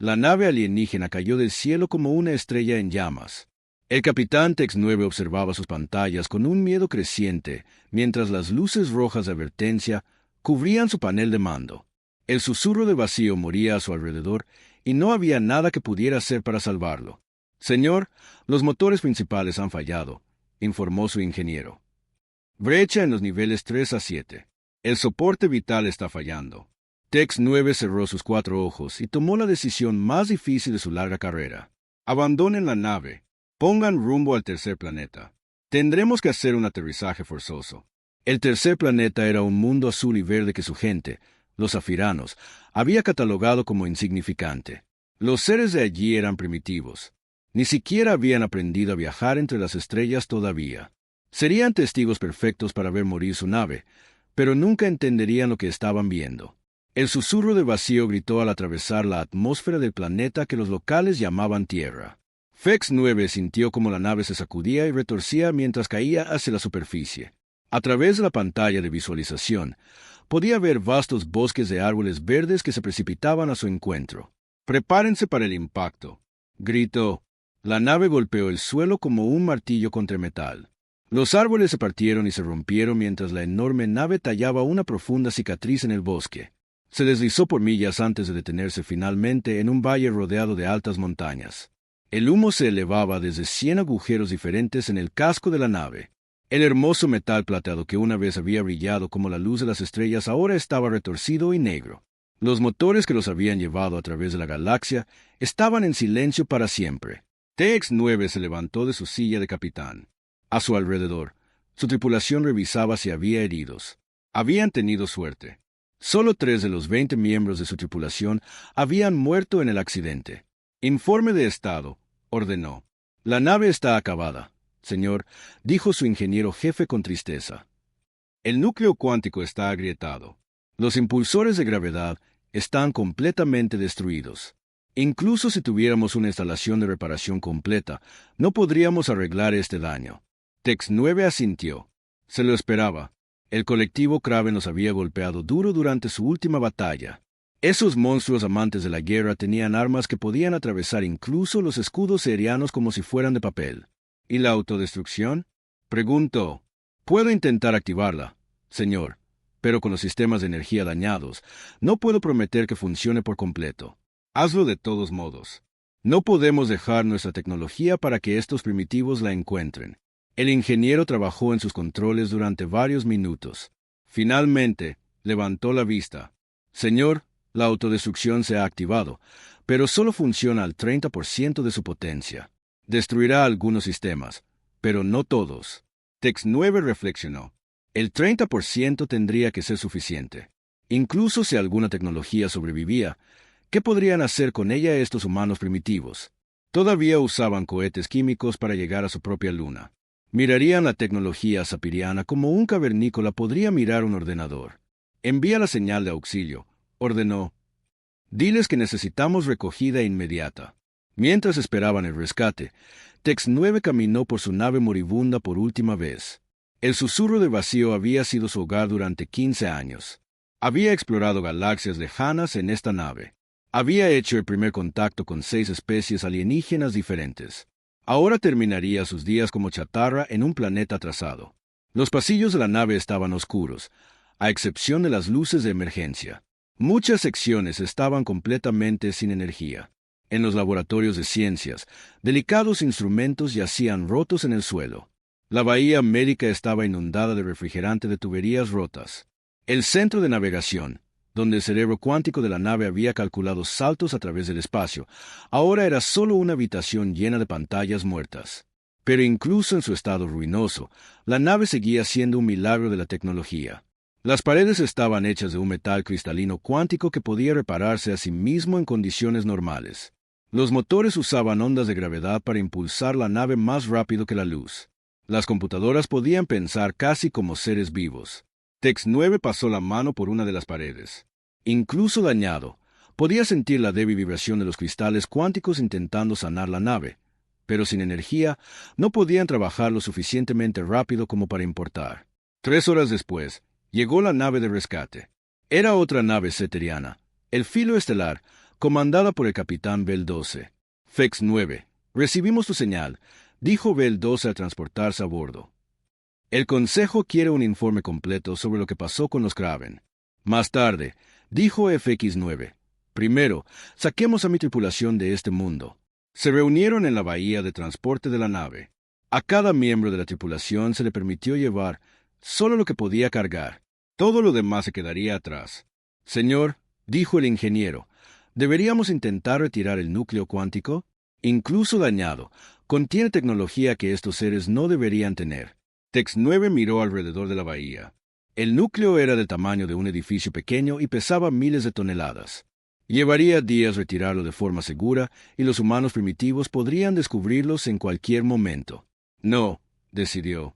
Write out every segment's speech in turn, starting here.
La nave alienígena cayó del cielo como una estrella en llamas. El capitán Tex-9 observaba sus pantallas con un miedo creciente, mientras las luces rojas de advertencia cubrían su panel de mando. El susurro de vacío moría a su alrededor y no había nada que pudiera hacer para salvarlo. Señor, los motores principales han fallado, informó su ingeniero. Brecha en los niveles 3 a 7. El soporte vital está fallando. Tex-9 cerró sus 4 ojos y tomó la decisión más difícil de su larga carrera. Abandonen la nave. Pongan rumbo al tercer planeta. Tendremos que hacer un aterrizaje forzoso. El tercer planeta era un mundo azul y verde que su gente, los zafiranos, había catalogado como insignificante. Los seres de allí eran primitivos. Ni siquiera habían aprendido a viajar entre las estrellas todavía. Serían testigos perfectos para ver morir su nave, pero nunca entenderían lo que estaban viendo. El susurro de vacío gritó al atravesar la atmósfera del planeta que los locales llamaban Tierra. Tex-9 sintió como la nave se sacudía y retorcía mientras caía hacia la superficie. A través de la pantalla de visualización, podía ver vastos bosques de árboles verdes que se precipitaban a su encuentro. «Prepárense para el impacto», gritó. La nave golpeó el suelo como un martillo contra metal. Los árboles se partieron y se rompieron mientras la enorme nave tallaba una profunda cicatriz en el bosque. Se deslizó por millas antes de detenerse finalmente en un valle rodeado de altas montañas. El humo se elevaba desde 100 agujeros diferentes en el casco de la nave. El hermoso metal plateado que una vez había brillado como la luz de las estrellas ahora estaba retorcido y negro. Los motores que los habían llevado a través de la galaxia estaban en silencio para siempre. Tex-9 se levantó de su silla de capitán. A su alrededor, su tripulación revisaba si había heridos. Habían tenido suerte. Solo 3 de los 20 miembros de su tripulación habían muerto en el accidente. «Informe de estado», ordenó. «La nave está acabada, señor», dijo su ingeniero jefe con tristeza. «El núcleo cuántico está agrietado. Los impulsores de gravedad están completamente destruidos. Incluso si tuviéramos una instalación de reparación completa, no podríamos arreglar este daño». Tex-9 asintió. Se lo esperaba. El colectivo Kraven los había golpeado duro durante su última batalla. Esos monstruos amantes de la guerra tenían armas que podían atravesar incluso los escudos aerianos como si fueran de papel. ¿Y la autodestrucción?, preguntó. «Puedo intentar activarla, señor, pero con los sistemas de energía dañados, no puedo prometer que funcione por completo. Hazlo de todos modos. No podemos dejar nuestra tecnología para que estos primitivos la encuentren». El ingeniero trabajó en sus controles durante varios minutos. Finalmente, levantó la vista. «Señor, la autodestrucción se ha activado, pero solo funciona al 30% de su potencia. Destruirá algunos sistemas, pero no todos». Tex-9 reflexionó. El 30% tendría que ser suficiente. Incluso si alguna tecnología sobrevivía, ¿qué podrían hacer con ella estos humanos primitivos? Todavía usaban cohetes químicos para llegar a su propia luna. Mirarían la tecnología sapiriana como un cavernícola podría mirar un ordenador. «Envía la señal de auxilio», ordenó. «Diles que necesitamos recogida inmediata». Mientras esperaban el rescate, Tex-9 caminó por su nave moribunda por última vez. El susurro de vacío había sido su hogar durante 15 años. Había explorado galaxias lejanas en esta nave. Había hecho el primer contacto con 6 especies alienígenas diferentes. Ahora terminaría sus días como chatarra en un planeta atrasado. Los pasillos de la nave estaban oscuros, a excepción de las luces de emergencia. Muchas secciones estaban completamente sin energía. En los laboratorios de ciencias, delicados instrumentos yacían rotos en el suelo. La bahía médica estaba inundada de refrigerante de tuberías rotas. El centro de navegación, donde el cerebro cuántico de la nave había calculado saltos a través del espacio, ahora era solo una habitación llena de pantallas muertas. Pero incluso en su estado ruinoso, la nave seguía siendo un milagro de la tecnología. Las paredes estaban hechas de un metal cristalino cuántico que podía repararse a sí mismo en condiciones normales. Los motores usaban ondas de gravedad para impulsar la nave más rápido que la luz. Las computadoras podían pensar casi como seres vivos. Tex-9 pasó la mano por una de las paredes. Incluso dañado, podía sentir la débil vibración de los cristales cuánticos intentando sanar la nave, pero sin energía no podían trabajar lo suficientemente rápido como para importar. 3 horas después, llegó la nave de rescate. Era otra nave ceteriana, el Filo Estelar, comandada por el capitán Bell 12. FEX 9. Recibimos tu señal, dijo Bell 12 al transportarse a bordo. El Consejo quiere un informe completo sobre lo que pasó con los Kraven. Más tarde, dijo FX 9. Primero, saquemos a mi tripulación de este mundo. Se reunieron en la bahía de transporte de la nave. A cada miembro de la tripulación se le permitió llevar solo lo que podía cargar. Todo lo demás se quedaría atrás. Señor, dijo el ingeniero, ¿deberíamos intentar retirar el núcleo cuántico? Incluso dañado, contiene tecnología que estos seres no deberían tener. Tex 9 miró alrededor de la bahía. El núcleo era del tamaño de un edificio pequeño y pesaba miles de toneladas. Llevaría días retirarlo de forma segura y los humanos primitivos podrían descubrirlos en cualquier momento. No, decidió.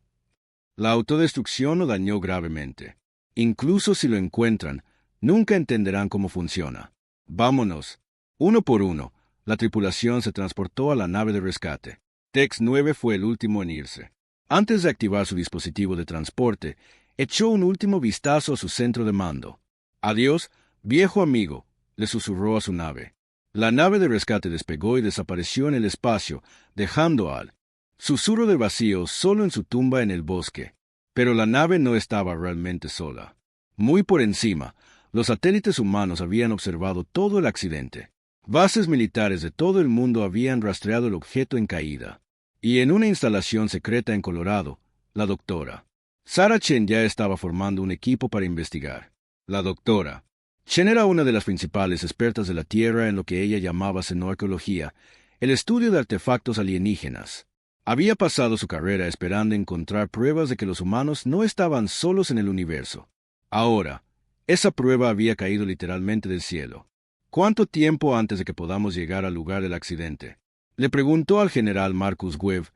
La autodestrucción lo dañó gravemente. Incluso si lo encuentran, nunca entenderán cómo funciona. Vámonos. Uno por uno, la tripulación se transportó a la nave de rescate. Tex 9 fue el último en irse. Antes de activar su dispositivo de transporte, echó un último vistazo a su centro de mando. Adiós, viejo amigo, le susurró a su nave. La nave de rescate despegó y desapareció en el espacio, dejando al susurro del vacío solo en su tumba en el bosque. Pero la nave no estaba realmente sola. Muy por encima, los satélites humanos habían observado todo el accidente. Bases militares de todo el mundo habían rastreado el objeto en caída. Y en una instalación secreta en Colorado, la doctora Sarah Chen ya estaba formando un equipo para investigar. La doctora Chen era una de las principales expertas de la Tierra en lo que ella llamaba xenoarqueología, el estudio de artefactos alienígenas. Había pasado su carrera esperando encontrar pruebas de que los humanos no estaban solos en el universo. Ahora, esa prueba había caído literalmente del cielo. ¿Cuánto tiempo antes de que podamos llegar al lugar del accidente? Le preguntó al general Marcus Webb,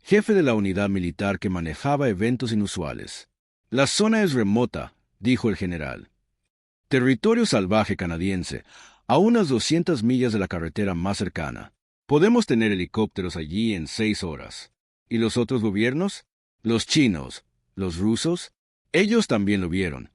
jefe de la unidad militar que manejaba eventos inusuales. La zona es remota, dijo el general. Territorio salvaje canadiense, a unas 200 millas de la carretera más cercana. Podemos tener helicópteros allí en 6 horas. ¿Y los otros gobiernos? Los chinos, los rusos, ellos también lo vieron,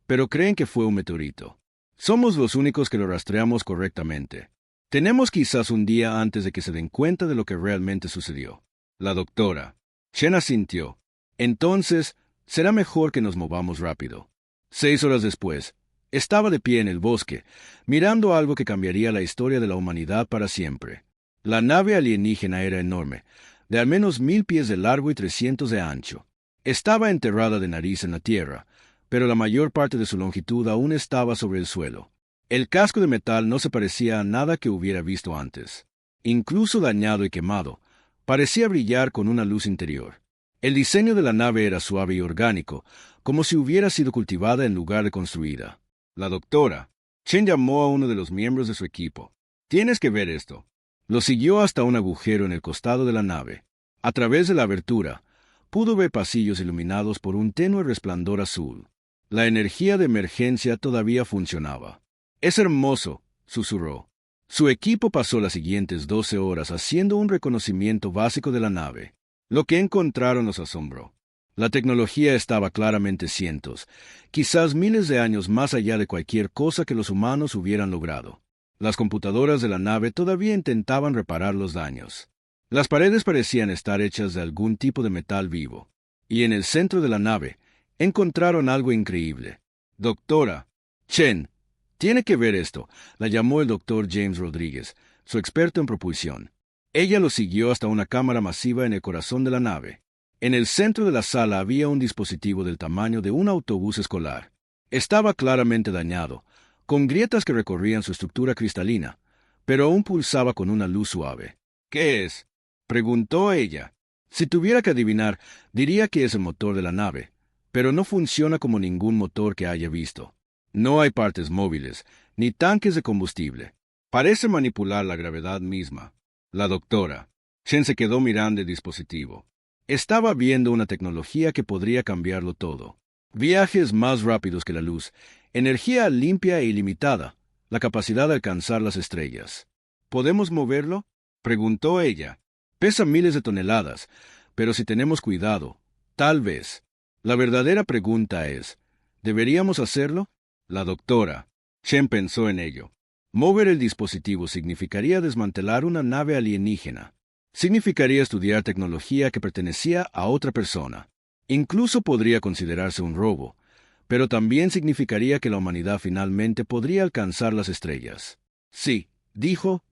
pero creen que fue un meteorito. Somos los únicos que lo rastreamos correctamente. Tenemos quizás un día antes de que se den cuenta de lo que realmente sucedió. La doctora Chen asintió. Entonces, será mejor que nos movamos rápido. 6 horas después, estaba de pie en el bosque, mirando algo que cambiaría la historia de la humanidad para siempre. La nave alienígena era enorme, de al menos 1000 pies de largo y 300 de ancho. Estaba enterrada de nariz en la tierra, pero la mayor parte de su longitud aún estaba sobre el suelo. El casco de metal no se parecía a nada que hubiera visto antes. Incluso dañado y quemado, parecía brillar con una luz interior. El diseño de la nave era suave y orgánico, como si hubiera sido cultivada en lugar de construida. La doctora Chen llamó a uno de los miembros de su equipo. «Tienes que ver esto». Lo siguió hasta un agujero en el costado de la nave. A través de la abertura, pudo ver pasillos iluminados por un tenue resplandor azul. La energía de emergencia todavía funcionaba. «Es hermoso», susurró. Su equipo pasó las siguientes 12 horas haciendo un reconocimiento básico de la nave. Lo que encontraron los asombró. La tecnología estaba claramente cientos, quizás miles de años más allá de cualquier cosa que los humanos hubieran logrado. Las computadoras de la nave todavía intentaban reparar los daños. Las paredes parecían estar hechas de algún tipo de metal vivo. Y en el centro de la nave, encontraron algo increíble. «Doctora Chen, tiene que ver esto», la llamó el doctor James Rodríguez, su experto en propulsión. Ella lo siguió hasta una cámara masiva en el corazón de la nave. En el centro de la sala había un dispositivo del tamaño de un autobús escolar. Estaba claramente dañado, con grietas que recorrían su estructura cristalina, pero aún pulsaba con una luz suave. «¿Qué es?», preguntó ella. Si tuviera que adivinar, diría que es el motor de la nave, pero no funciona como ningún motor que haya visto. No hay partes móviles, ni tanques de combustible. Parece manipular la gravedad misma. La doctora Chen se quedó mirando el dispositivo. Estaba viendo una tecnología que podría cambiarlo todo. Viajes más rápidos que la luz, energía limpia e ilimitada, la capacidad de alcanzar las estrellas. ¿Podemos moverlo?, preguntó ella. Pesa miles de toneladas, pero si tenemos cuidado, tal vez. La verdadera pregunta es, ¿deberíamos hacerlo? La doctora Chen pensó en ello. Mover el dispositivo significaría desmantelar una nave alienígena. Significaría estudiar tecnología que pertenecía a otra persona. Incluso podría considerarse un robo, pero también significaría que la humanidad finalmente podría alcanzar las estrellas. Sí, dijo,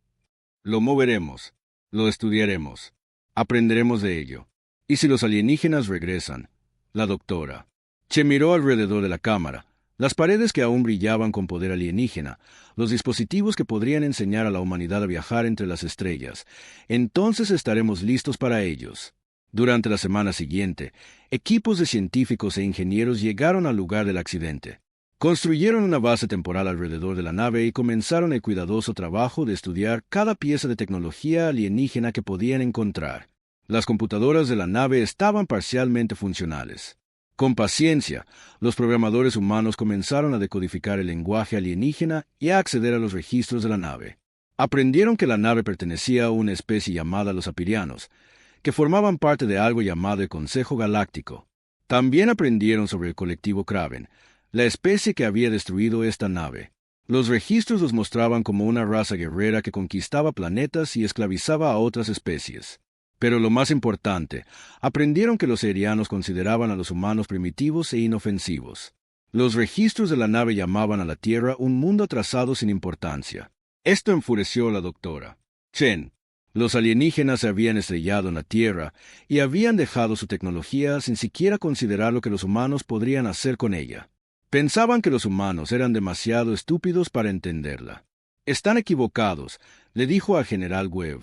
lo moveremos, lo estudiaremos, aprenderemos de ello. ¿Y si los alienígenas regresan? La doctora Che miró alrededor de la cámara, las paredes que aún brillaban con poder alienígena, los dispositivos que podrían enseñar a la humanidad a viajar entre las estrellas. Entonces estaremos listos para ellos. Durante la semana siguiente, equipos de científicos e ingenieros llegaron al lugar del accidente. Construyeron una base temporal alrededor de la nave y comenzaron el cuidadoso trabajo de estudiar cada pieza de tecnología alienígena que podían encontrar. Las computadoras de la nave estaban parcialmente funcionales. Con paciencia, los programadores humanos comenzaron a decodificar el lenguaje alienígena y a acceder a los registros de la nave. Aprendieron que la nave pertenecía a una especie llamada los Apirianos, que formaban parte de algo llamado el Consejo Galáctico. También aprendieron sobre el colectivo Kraven, la especie que había destruido esta nave. Los registros los mostraban como una raza guerrera que conquistaba planetas y esclavizaba a otras especies. Pero lo más importante, aprendieron que los erianos consideraban a los humanos primitivos e inofensivos. Los registros de la nave llamaban a la Tierra un mundo atrasado sin importancia. Esto enfureció a la doctora Chen. Los alienígenas se habían estrellado en la Tierra y habían dejado su tecnología sin siquiera considerar lo que los humanos podrían hacer con ella. Pensaban que los humanos eran demasiado estúpidos para entenderla. Están equivocados, le dijo al general Webb.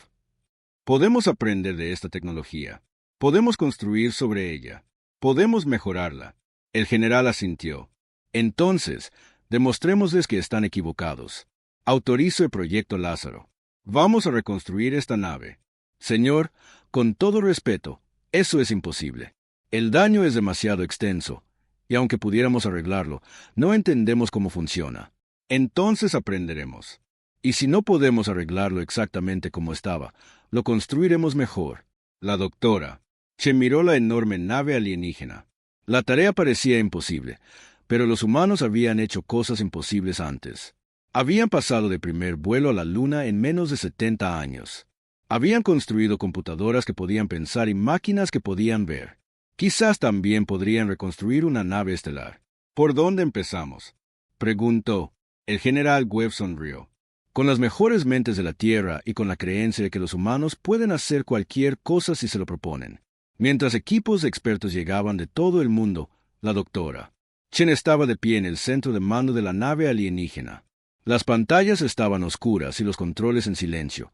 Podemos aprender de esta tecnología. Podemos construir sobre ella. Podemos mejorarla. El general asintió. Entonces, demostrémosles que están equivocados. Autorizo el proyecto Lázaro. Vamos a reconstruir esta nave. Señor, con todo respeto, eso es imposible. El daño es demasiado extenso, y aunque pudiéramos arreglarlo, no entendemos cómo funciona. Entonces aprenderemos. Y si no podemos arreglarlo exactamente como estaba, lo construiremos mejor. La doctora Che miró la enorme nave alienígena. La tarea parecía imposible, pero los humanos habían hecho cosas imposibles antes. Habían pasado de primer vuelo a la Luna en menos de 70 años. Habían construido computadoras que podían pensar y máquinas que podían ver. Quizás también podrían reconstruir una nave estelar. ¿Por dónde empezamos?, preguntó. El general Webb sonrió. Con las mejores mentes de la Tierra y con la creencia de que los humanos pueden hacer cualquier cosa si se lo proponen. Mientras equipos de expertos llegaban de todo el mundo, la doctora Chen estaba de pie en el centro de mando de la nave alienígena. Las pantallas estaban oscuras y los controles en silencio,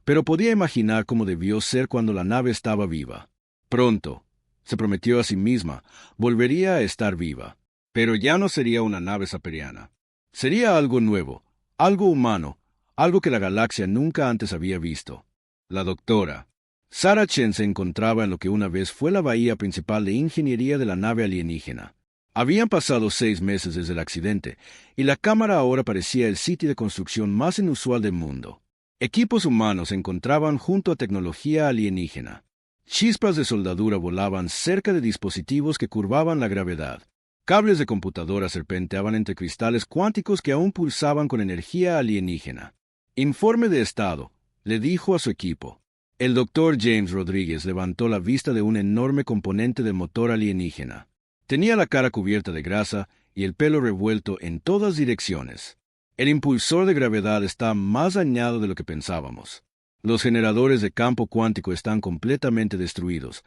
pero podía imaginar cómo debió ser cuando la nave estaba viva. Pronto, se prometió a sí misma, volvería a estar viva. Pero ya no sería una nave saperiana. Sería algo nuevo, algo humano, algo que la galaxia nunca antes había visto. La doctora Sarah Chen se encontraba en lo que una vez fue la bahía principal de ingeniería de la nave alienígena. Habían pasado 6 meses desde el accidente, y la cámara ahora parecía el sitio de construcción más inusual del mundo. Equipos humanos se encontraban junto a tecnología alienígena. Chispas de soldadura volaban cerca de dispositivos que curvaban la gravedad. Cables de computadora serpenteaban entre cristales cuánticos que aún pulsaban con energía alienígena. Informe de estado, le dijo a su equipo. El doctor James Rodríguez levantó la vista de un enorme componente del motor alienígena. Tenía la cara cubierta de grasa y el pelo revuelto en todas direcciones. El impulsor de gravedad está más dañado de lo que pensábamos. Los generadores de campo cuántico están completamente destruidos,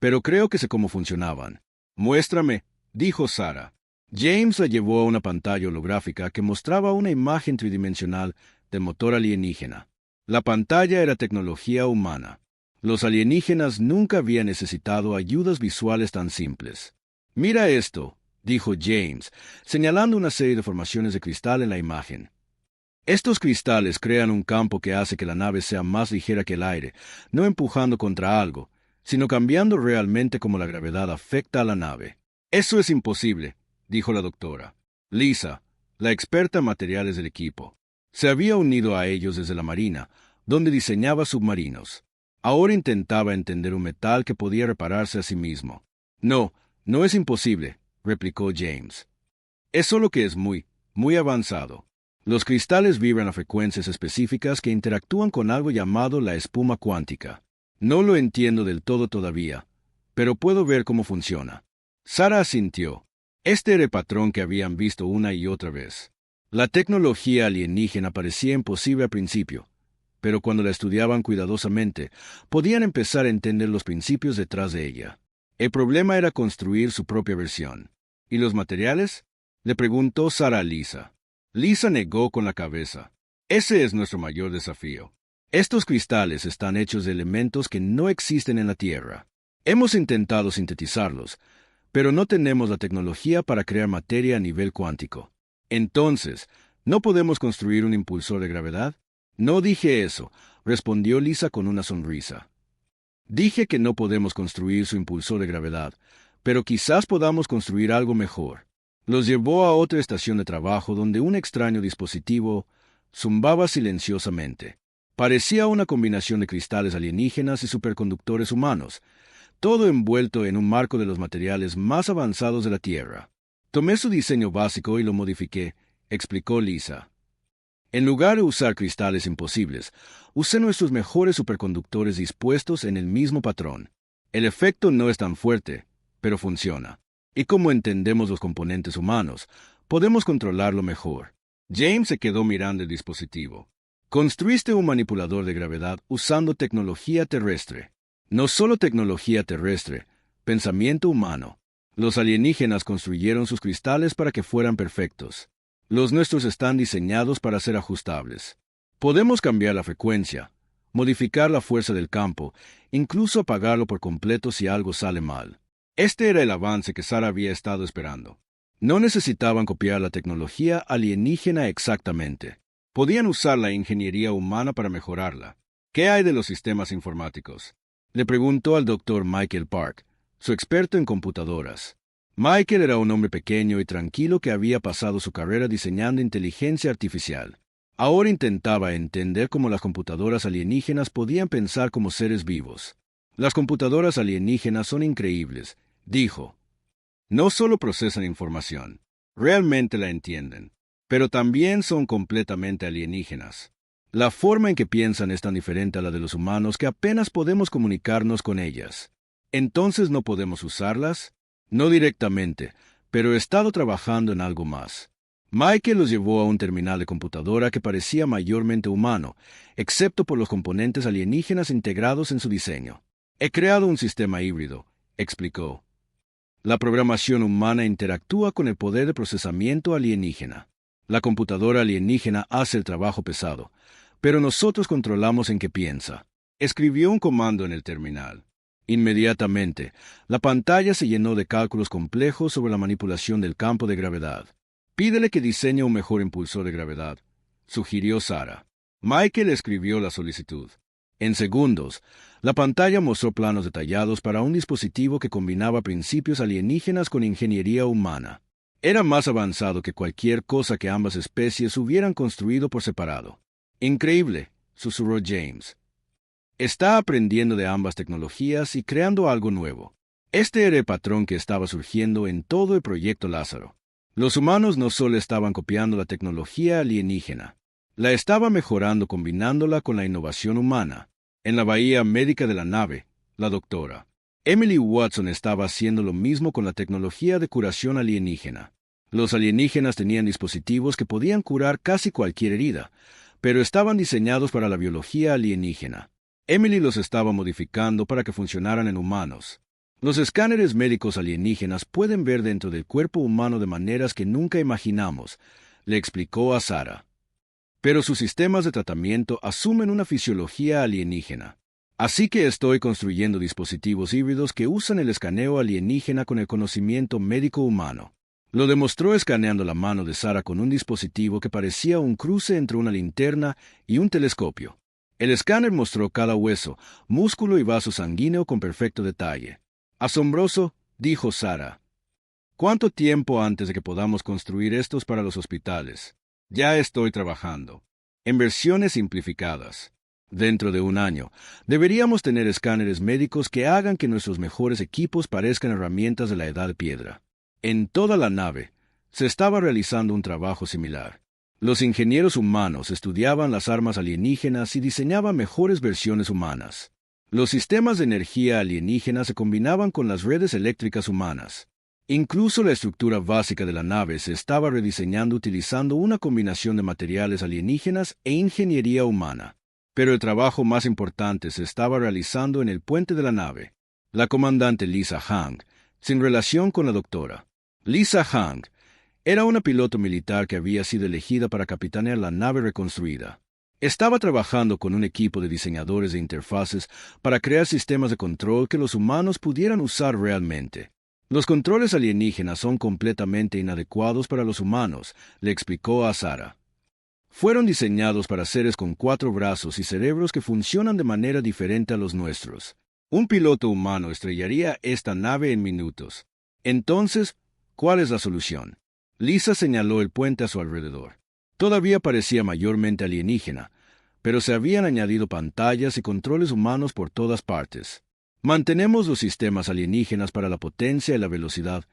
pero creo que sé cómo funcionaban. Muéstrame, dijo Sarah. James la llevó a una pantalla holográfica que mostraba una imagen tridimensional del motor alienígena. La pantalla era tecnología humana. Los alienígenas nunca habían necesitado ayudas visuales tan simples. Mira esto, dijo James, señalando una serie de formaciones de cristal en la imagen. Estos cristales crean un campo que hace que la nave sea más ligera que el aire, no empujando contra algo, sino cambiando realmente cómo la gravedad afecta a la nave. Eso es imposible, dijo la doctora Lisa, la experta en materiales del equipo. Se había unido a ellos desde la Marina, donde diseñaba submarinos. Ahora intentaba entender un metal que podía repararse a sí mismo. No es imposible, replicó James. Es solo que es muy avanzado. Los cristales vibran a frecuencias específicas que interactúan con algo llamado la espuma cuántica. No lo entiendo del todo todavía, pero puedo ver cómo funciona. Sara asintió. Este era el patrón que habían visto una y otra vez. La tecnología alienígena parecía imposible al principio, pero cuando la estudiaban cuidadosamente, podían empezar a entender los principios detrás de ella. El problema era construir su propia versión. ¿Y los materiales? Le preguntó Sara a Lisa. Lisa negó con la cabeza. Ese es nuestro mayor desafío. Estos cristales están hechos de elementos que no existen en la Tierra. Hemos intentado sintetizarlos, pero no tenemos la tecnología para crear materia a nivel cuántico. Entonces, ¿no podemos construir un impulsor de gravedad? No dije eso, respondió Lisa con una sonrisa. Dije que no podemos construir su impulsor de gravedad, pero quizás podamos construir algo mejor. Los llevó a otra estación de trabajo donde un extraño dispositivo zumbaba silenciosamente. Parecía una combinación de cristales alienígenas y superconductores humanos, todo envuelto en un marco de los materiales más avanzados de la Tierra. Tomé su diseño básico y lo modifiqué, explicó Lisa. En lugar de usar cristales imposibles, usé nuestros mejores superconductores dispuestos en el mismo patrón. El efecto no es tan fuerte, pero funciona. Y como entendemos los componentes humanos, podemos controlarlo mejor. James se quedó mirando el dispositivo. Construiste un manipulador de gravedad usando tecnología terrestre. No solo tecnología terrestre, pensamiento humano. Los alienígenas construyeron sus cristales para que fueran perfectos. Los nuestros están diseñados para ser ajustables. Podemos cambiar la frecuencia, modificar la fuerza del campo, incluso apagarlo por completo si algo sale mal. Este era el avance que Sara había estado esperando. No necesitaban copiar la tecnología alienígena exactamente. Podían usar la ingeniería humana para mejorarla. ¿Qué hay de los sistemas informáticos? Le preguntó al doctor Michael Park, su experto en computadoras. Michael era un hombre pequeño y tranquilo que había pasado su carrera diseñando inteligencia artificial. Ahora intentaba entender cómo las computadoras alienígenas podían pensar como seres vivos. Las computadoras alienígenas son increíbles, dijo. No solo procesan información, realmente la entienden, pero también son completamente alienígenas. La forma en que piensan es tan diferente a la de los humanos que apenas podemos comunicarnos con ellas. ¿Entonces no podemos usarlas? No directamente, pero he estado trabajando en algo más. Michael los llevó a un terminal de computadora que parecía mayormente humano, excepto por los componentes alienígenas integrados en su diseño. He creado un sistema híbrido, explicó. La programación humana interactúa con el poder de procesamiento alienígena. La computadora alienígena hace el trabajo pesado, pero nosotros controlamos en qué piensa. Escribió un comando en el terminal. Inmediatamente, la pantalla se llenó de cálculos complejos sobre la manipulación del campo de gravedad. Pídele que diseñe un mejor impulsor de gravedad, sugirió Sara. Michael escribió la solicitud. En segundos, la pantalla mostró planos detallados para un dispositivo que combinaba principios alienígenas con ingeniería humana. Era más avanzado que cualquier cosa que ambas especies hubieran construido por separado. Increíble, susurró James. Está aprendiendo de ambas tecnologías y creando algo nuevo. Este era el patrón que estaba surgiendo en todo el proyecto Lázaro. Los humanos no solo estaban copiando la tecnología alienígena, la estaban mejorando combinándola con la innovación humana. En la bahía médica de la nave, la doctora Emily Watson estaba haciendo lo mismo con la tecnología de curación alienígena. Los alienígenas tenían dispositivos que podían curar casi cualquier herida, pero estaban diseñados para la biología alienígena. Emily los estaba modificando para que funcionaran en humanos. Los escáneres médicos alienígenas pueden ver dentro del cuerpo humano de maneras que nunca imaginamos, le explicó a Sara. Pero sus sistemas de tratamiento asumen una fisiología alienígena. Así que estoy construyendo dispositivos híbridos que usan el escaneo alienígena con el conocimiento médico humano. Lo demostró escaneando la mano de Sara con un dispositivo que parecía un cruce entre una linterna y un telescopio. El escáner mostró cada hueso, músculo y vaso sanguíneo con perfecto detalle. Asombroso, dijo Sara. ¿Cuánto tiempo antes de que podamos construir estos para los hospitales? Ya estoy trabajando. En versiones simplificadas. Dentro de un año, deberíamos tener escáneres médicos que hagan que nuestros mejores equipos parezcan herramientas de la edad de piedra. En toda la nave, se estaba realizando un trabajo similar. Los ingenieros humanos estudiaban las armas alienígenas y diseñaban mejores versiones humanas. Los sistemas de energía alienígena se combinaban con las redes eléctricas humanas. Incluso la estructura básica de la nave se estaba rediseñando utilizando una combinación de materiales alienígenas e ingeniería humana. Pero el trabajo más importante se estaba realizando en el puente de la nave. La comandante Lisa Hang, sin relación con la doctora. Lisa Hang era una piloto militar que había sido elegida para capitanear la nave reconstruida. Estaba trabajando con un equipo de diseñadores de interfaces para crear sistemas de control que los humanos pudieran usar realmente. Los controles alienígenas son completamente inadecuados para los humanos, le explicó a Sarah. Fueron diseñados para seres con 4 brazos y cerebros que funcionan de manera diferente a los nuestros. Un piloto humano estrellaría esta nave en minutos. Entonces, ¿cuál es la solución? Lisa señaló el puente a su alrededor. Todavía parecía mayormente alienígena, pero se habían añadido pantallas y controles humanos por todas partes. Mantenemos los sistemas alienígenas para la potencia y la velocidad,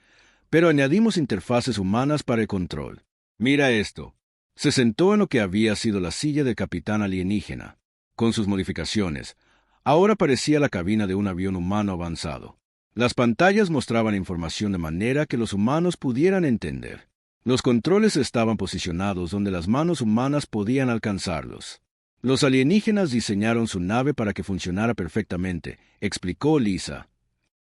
pero añadimos interfaces humanas para el control. Mira esto. Se sentó en lo que había sido la silla del capitán alienígena. Con sus modificaciones, ahora parecía la cabina de un avión humano avanzado. Las pantallas mostraban información de manera que los humanos pudieran entender. Los controles estaban posicionados donde las manos humanas podían alcanzarlos. Los alienígenas diseñaron su nave para que funcionara perfectamente, explicó Lisa.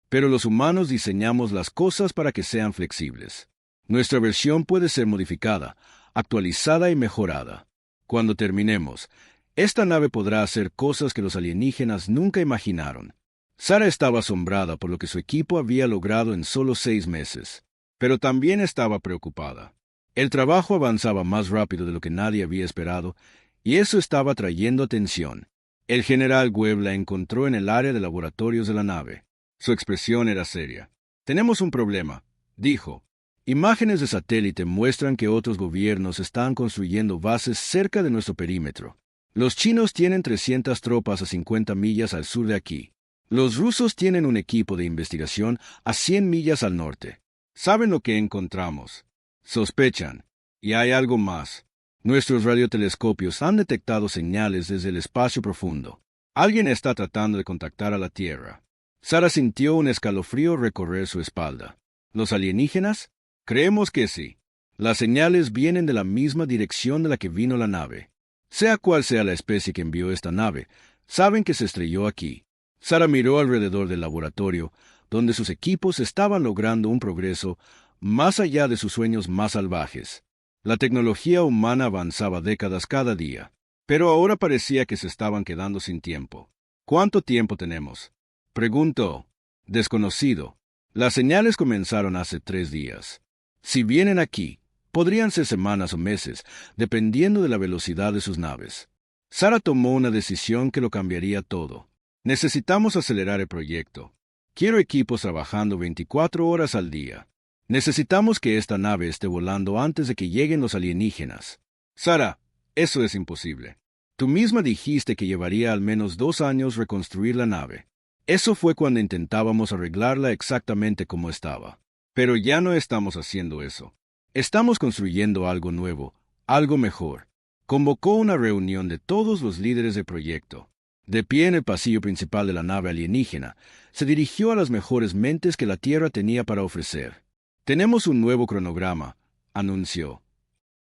Pero los humanos diseñamos las cosas para que sean flexibles. Nuestra versión puede ser modificada, actualizada y mejorada. Cuando terminemos, esta nave podrá hacer cosas que los alienígenas nunca imaginaron. Sarah estaba asombrada por lo que su equipo había logrado en solo 6 meses, pero también estaba preocupada. El trabajo avanzaba más rápido de lo que nadie había esperado, y eso estaba trayendo atención. El general Webb la encontró en el área de laboratorios de la nave. Su expresión era seria. «Tenemos un problema», dijo. «Imágenes de satélite muestran que otros gobiernos están construyendo bases cerca de nuestro perímetro. Los chinos tienen 300 tropas a 50 millas al sur de aquí. Los rusos tienen un equipo de investigación a 100 millas al norte. Saben lo que encontramos. Sospechan. Y hay algo más. Nuestros radiotelescopios han detectado señales desde el espacio profundo. Alguien está tratando de contactar a la Tierra». Sarah sintió un escalofrío recorrer su espalda. ¿Los alienígenas? Creemos que sí. Las señales vienen de la misma dirección de la que vino la nave. Sea cual sea la especie que envió esta nave, saben que se estrelló aquí. Sarah miró alrededor del laboratorio, donde sus equipos estaban logrando un progreso más allá de sus sueños más salvajes. La tecnología humana avanzaba décadas cada día, pero ahora parecía que se estaban quedando sin tiempo. ¿Cuánto tiempo tenemos?, preguntó. Desconocido. Las señales comenzaron hace 3 días. Si vienen aquí, podrían ser semanas o meses, dependiendo de la velocidad de sus naves. Sarah tomó una decisión que lo cambiaría todo. Necesitamos acelerar el proyecto. Quiero equipos trabajando 24 horas al día. Necesitamos que esta nave esté volando antes de que lleguen los alienígenas. Sarah, eso es imposible. Tú misma dijiste que llevaría al menos 2 años reconstruir la nave. Eso fue cuando intentábamos arreglarla exactamente como estaba. Pero ya no estamos haciendo eso. Estamos construyendo algo nuevo, algo mejor. Convocó una reunión de todos los líderes del proyecto. De pie en el pasillo principal de la nave alienígena, se dirigió a las mejores mentes que la Tierra tenía para ofrecer. «Tenemos un nuevo cronograma», anunció.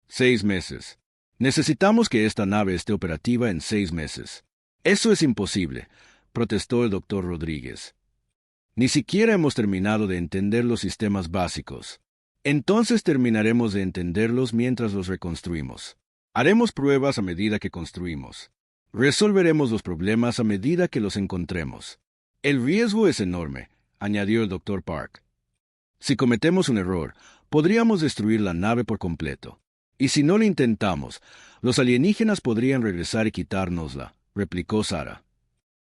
6 meses. Necesitamos que esta nave esté operativa en 6 meses. Eso es imposible, protestó el Dr. Rodríguez. Ni siquiera hemos terminado de entender los sistemas básicos. Entonces terminaremos de entenderlos mientras los reconstruimos. Haremos pruebas a medida que construimos. Resolveremos los problemas a medida que los encontremos. El riesgo es enorme, añadió el Dr. Park. Si cometemos un error, podríamos destruir la nave por completo. Y si no lo intentamos, los alienígenas podrían regresar y quitárnosla, replicó Sarah.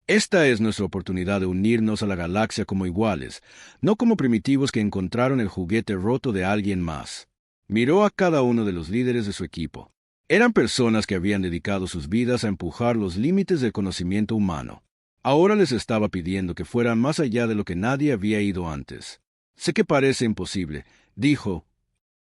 Esta es nuestra oportunidad de unirnos a la galaxia como iguales, no como primitivos que encontraron el juguete roto de alguien más. Miró a cada uno de los líderes de su equipo. Eran personas que habían dedicado sus vidas a empujar los límites del conocimiento humano. Ahora les estaba pidiendo que fueran más allá de lo que nadie había ido antes. «Sé que parece imposible», dijo.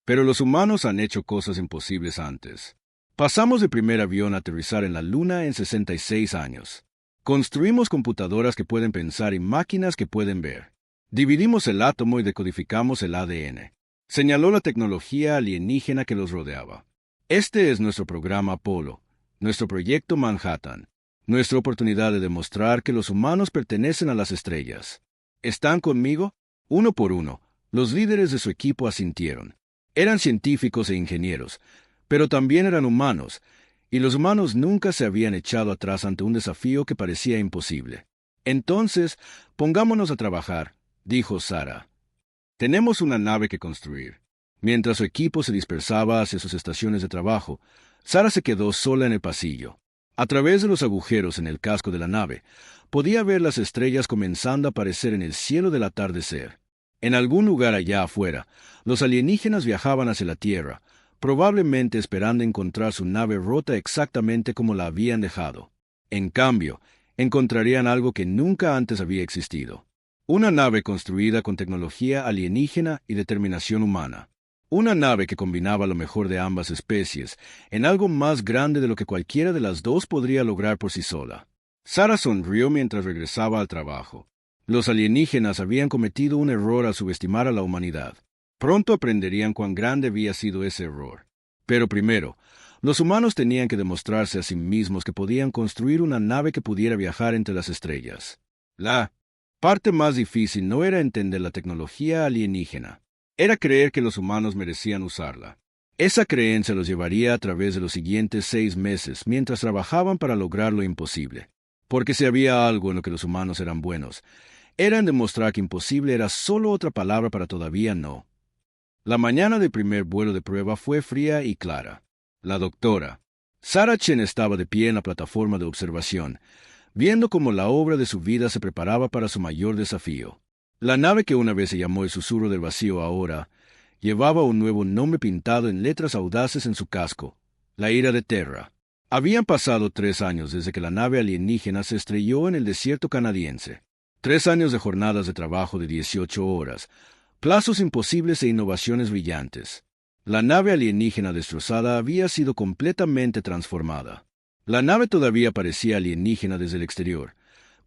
Pero los humanos han hecho cosas imposibles antes. Pasamos el primer avión a aterrizar en la Luna en 66 años. Construimos computadoras que pueden pensar y máquinas que pueden ver. Dividimos el átomo y decodificamos el ADN. Señaló la tecnología alienígena que los rodeaba. Este es nuestro programa Apolo, nuestro proyecto Manhattan, nuestra oportunidad de demostrar que los humanos pertenecen a las estrellas. ¿Están conmigo? Uno por uno, los líderes de su equipo asintieron. Eran científicos e ingenieros, pero también eran humanos, y los humanos nunca se habían echado atrás ante un desafío que parecía imposible. Entonces, pongámonos a trabajar, dijo Sarah. Tenemos una nave que construir. Mientras su equipo se dispersaba hacia sus estaciones de trabajo, Sarah se quedó sola en el pasillo. A través de los agujeros en el casco de la nave, podía ver las estrellas comenzando a aparecer en el cielo del atardecer. En algún lugar allá afuera, los alienígenas viajaban hacia la Tierra, probablemente esperando encontrar su nave rota exactamente como la habían dejado. En cambio, encontrarían algo que nunca antes había existido. Una nave construida con tecnología alienígena y determinación humana. Una nave que combinaba lo mejor de ambas especies en algo más grande de lo que cualquiera de las dos podría lograr por sí sola. Sarah sonrió mientras regresaba al trabajo. Los alienígenas habían cometido un error al subestimar a la humanidad. Pronto aprenderían cuán grande había sido ese error. Pero primero, los humanos tenían que demostrarse a sí mismos que podían construir una nave que pudiera viajar entre las estrellas. La parte más difícil no era entender la tecnología alienígena, era creer que los humanos merecían usarla. Esa creencia los llevaría a través de los siguientes 6 meses mientras trabajaban para lograr lo imposible. Porque si había algo en lo que los humanos eran buenos, era en demostrar que imposible era solo otra palabra para todavía no. La mañana del primer vuelo de prueba fue fría y clara. La doctora Sarah Chen estaba de pie en la plataforma de observación, viendo cómo la obra de su vida se preparaba para su mayor desafío. La nave que una vez se llamó el Susurro del Vacío ahora llevaba un nuevo nombre pintado en letras audaces en su casco: la Ira de Terra. Habían pasado 3 años desde que la nave alienígena se estrelló en el desierto canadiense. 3 años de jornadas de trabajo de 18 horas, plazos imposibles e innovaciones brillantes. La nave alienígena destrozada había sido completamente transformada. La nave todavía parecía alienígena desde el exterior,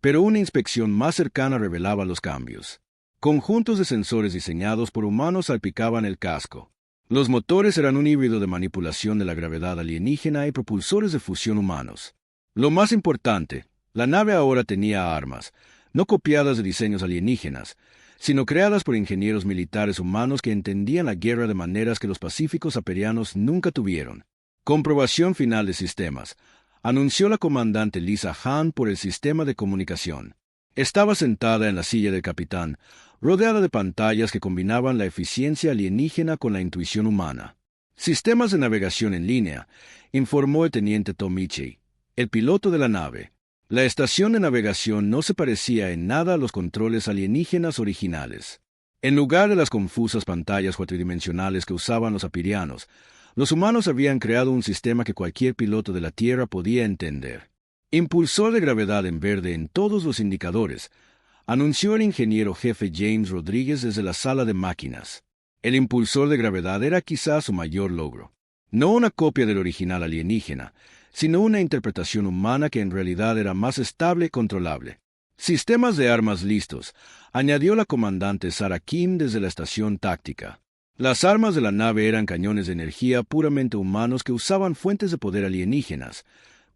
pero una inspección más cercana revelaba los cambios. Conjuntos de sensores diseñados por humanos salpicaban el casco. Los motores eran un híbrido de manipulación de la gravedad alienígena y propulsores de fusión humanos. Lo más importante, la nave ahora tenía armas, no copiadas de diseños alienígenas, sino creadas por ingenieros militares humanos que entendían la guerra de maneras que los pacíficos aperianos nunca tuvieron. Comprobación final de sistemas, anunció la comandante Lisa Han por el sistema de comunicación. Estaba sentada en la silla del capitán, rodeada de pantallas que combinaban la eficiencia alienígena con la intuición humana. Sistemas de navegación en línea, informó el teniente Tomichi, el piloto de la nave. La estación de navegación no se parecía en nada a los controles alienígenas originales. En lugar de las confusas pantallas cuatridimensionales que usaban los apirianos, los humanos habían creado un sistema que cualquier piloto de la Tierra podía entender. Impulsor de gravedad en verde en todos los indicadores, anunció el ingeniero jefe James Rodríguez desde la sala de máquinas. El impulsor de gravedad era quizás su mayor logro. No una copia del original alienígena, sino una interpretación humana que en realidad era más estable y controlable. Sistemas de armas listos, añadió la comandante Sarah Kim desde la estación táctica. Las armas de la nave eran cañones de energía puramente humanos que usaban fuentes de poder alienígenas,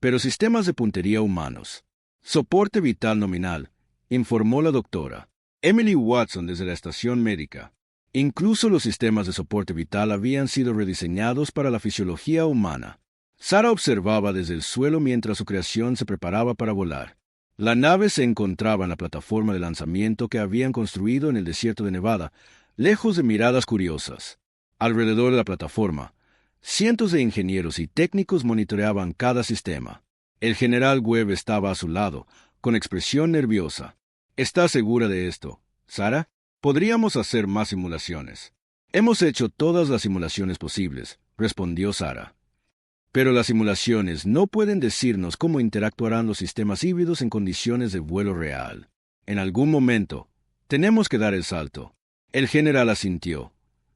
pero sistemas de puntería humanos. Soporte vital nominal, informó la doctora Emily Watson desde la estación médica. Incluso los sistemas de soporte vital habían sido rediseñados para la fisiología humana. Sarah observaba desde el suelo mientras su creación se preparaba para volar. La nave se encontraba en la plataforma de lanzamiento que habían construido en el desierto de Nevada, lejos de miradas curiosas. Alrededor de la plataforma, cientos de ingenieros y técnicos monitoreaban cada sistema. El general Webb estaba a su lado, con expresión nerviosa. ¿Estás segura de esto, Sarah? Podríamos hacer más simulaciones. Hemos hecho todas las simulaciones posibles, respondió Sarah. Pero las simulaciones no pueden decirnos cómo interactuarán los sistemas híbridos en condiciones de vuelo real. En algún momento, tenemos que dar el salto. El general asintió.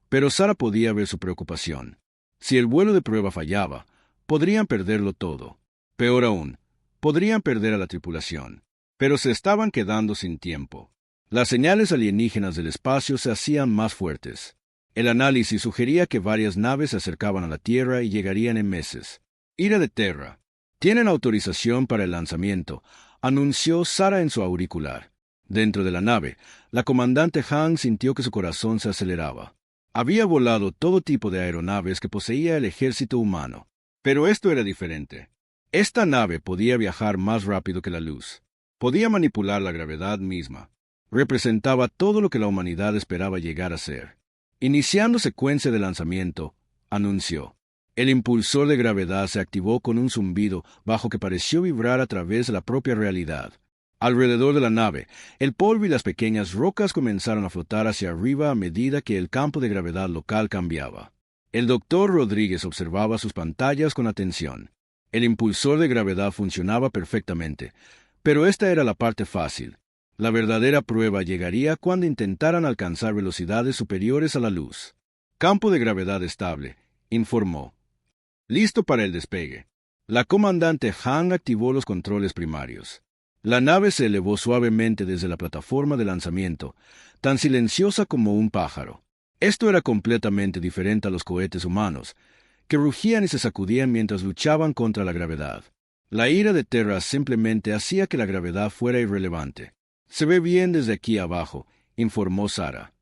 Pero Sara podía ver su preocupación. Si el vuelo de prueba fallaba, podrían perderlo todo. Peor aún, podrían perder a la tripulación. Pero se estaban quedando sin tiempo. Las señales alienígenas del espacio se hacían más fuertes. El análisis sugería que varias naves se acercaban a la Tierra y llegarían en meses. Ira de Terra. Tienen autorización para el lanzamiento, anunció Sara en su auricular. Dentro de la nave, la comandante Han sintió que su corazón se aceleraba. Había volado todo tipo de aeronaves que poseía el ejército humano. Pero esto era diferente. Esta nave podía viajar más rápido que la luz. Podía manipular la gravedad misma. Representaba todo lo que la humanidad esperaba llegar a ser. Iniciando secuencia de lanzamiento, anunció. El impulsor de gravedad se activó con un zumbido bajo que pareció vibrar a través de la propia realidad. Alrededor de la nave, el polvo y las pequeñas rocas comenzaron a flotar hacia arriba a medida que el campo de gravedad local cambiaba. El doctor Rodríguez observaba sus pantallas con atención. El impulsor de gravedad funcionaba perfectamente, pero esta era la parte fácil. La verdadera prueba llegaría cuando intentaran alcanzar velocidades superiores a la luz. Campo de gravedad estable, informó. Listo para el despegue. La comandante Han activó los controles primarios. La nave se elevó suavemente desde la plataforma de lanzamiento, tan silenciosa como un pájaro. Esto era completamente diferente a los cohetes humanos, que rugían y se sacudían mientras luchaban contra la gravedad. La ira de Terra simplemente hacía que la gravedad fuera irrelevante. Se ve bien desde aquí abajo, informó Sara.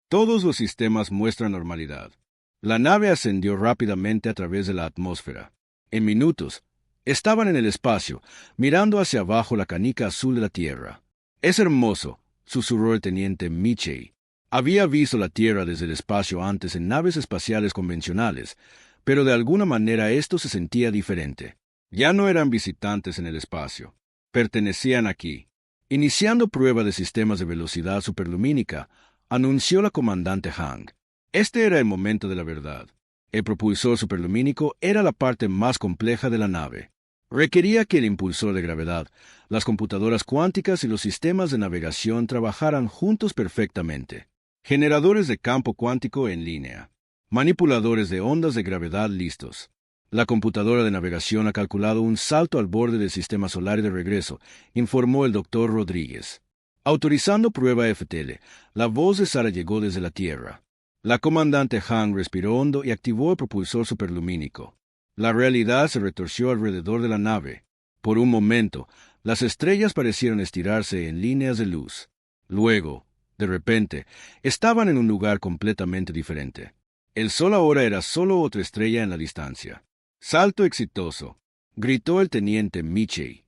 Todos los sistemas muestran normalidad. La nave ascendió rápidamente a través de la atmósfera. En minutos, estaban en el espacio, mirando hacia abajo la canica azul de la Tierra. Es hermoso, susurró el teniente Michei. Había visto la Tierra desde el espacio antes en naves espaciales convencionales, pero de alguna manera esto se sentía diferente. Ya no eran visitantes en el espacio. Pertenecían aquí. Iniciando prueba de sistemas de velocidad superlumínica, anunció la comandante Han. Este era el momento de la verdad. El propulsor superlumínico era la parte más compleja de la nave. Requería que el impulsor de gravedad, las computadoras cuánticas y los sistemas de navegación trabajaran juntos perfectamente. Generadores de campo cuántico en línea. Manipuladores de ondas de gravedad listos. La computadora de navegación ha calculado un salto al borde del sistema solar de regreso, informó el doctor Rodríguez. Autorizando prueba FTL, la voz de Sara llegó desde la Tierra. La comandante Han respiró hondo y activó el propulsor superlumínico. La realidad se retorció alrededor de la nave. Por un momento, las estrellas parecieron estirarse en líneas de luz. Luego, de repente, estaban en un lugar completamente diferente. El sol ahora era solo otra estrella en la distancia. Salto exitoso, gritó el teniente Michei.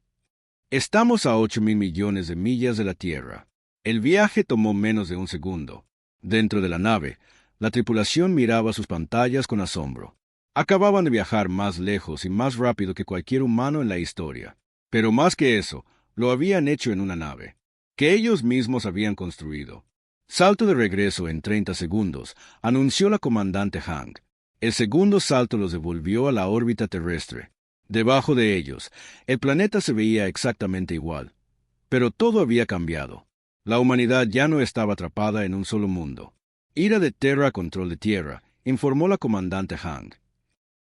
Estamos a 8.000 millones de millas de la Tierra. El viaje tomó menos de un segundo. Dentro de la nave, la tripulación miraba sus pantallas con asombro. Acababan de viajar más lejos y más rápido que cualquier humano en la historia. Pero más que eso, lo habían hecho en una nave, que ellos mismos habían construido. Salto de regreso en 30 segundos, anunció la comandante Han. El segundo salto los devolvió a la órbita terrestre. Debajo de ellos, el planeta se veía exactamente igual. Pero todo había cambiado. La humanidad ya no estaba atrapada en un solo mundo. Ira de Terra a control de tierra, informó la comandante Han.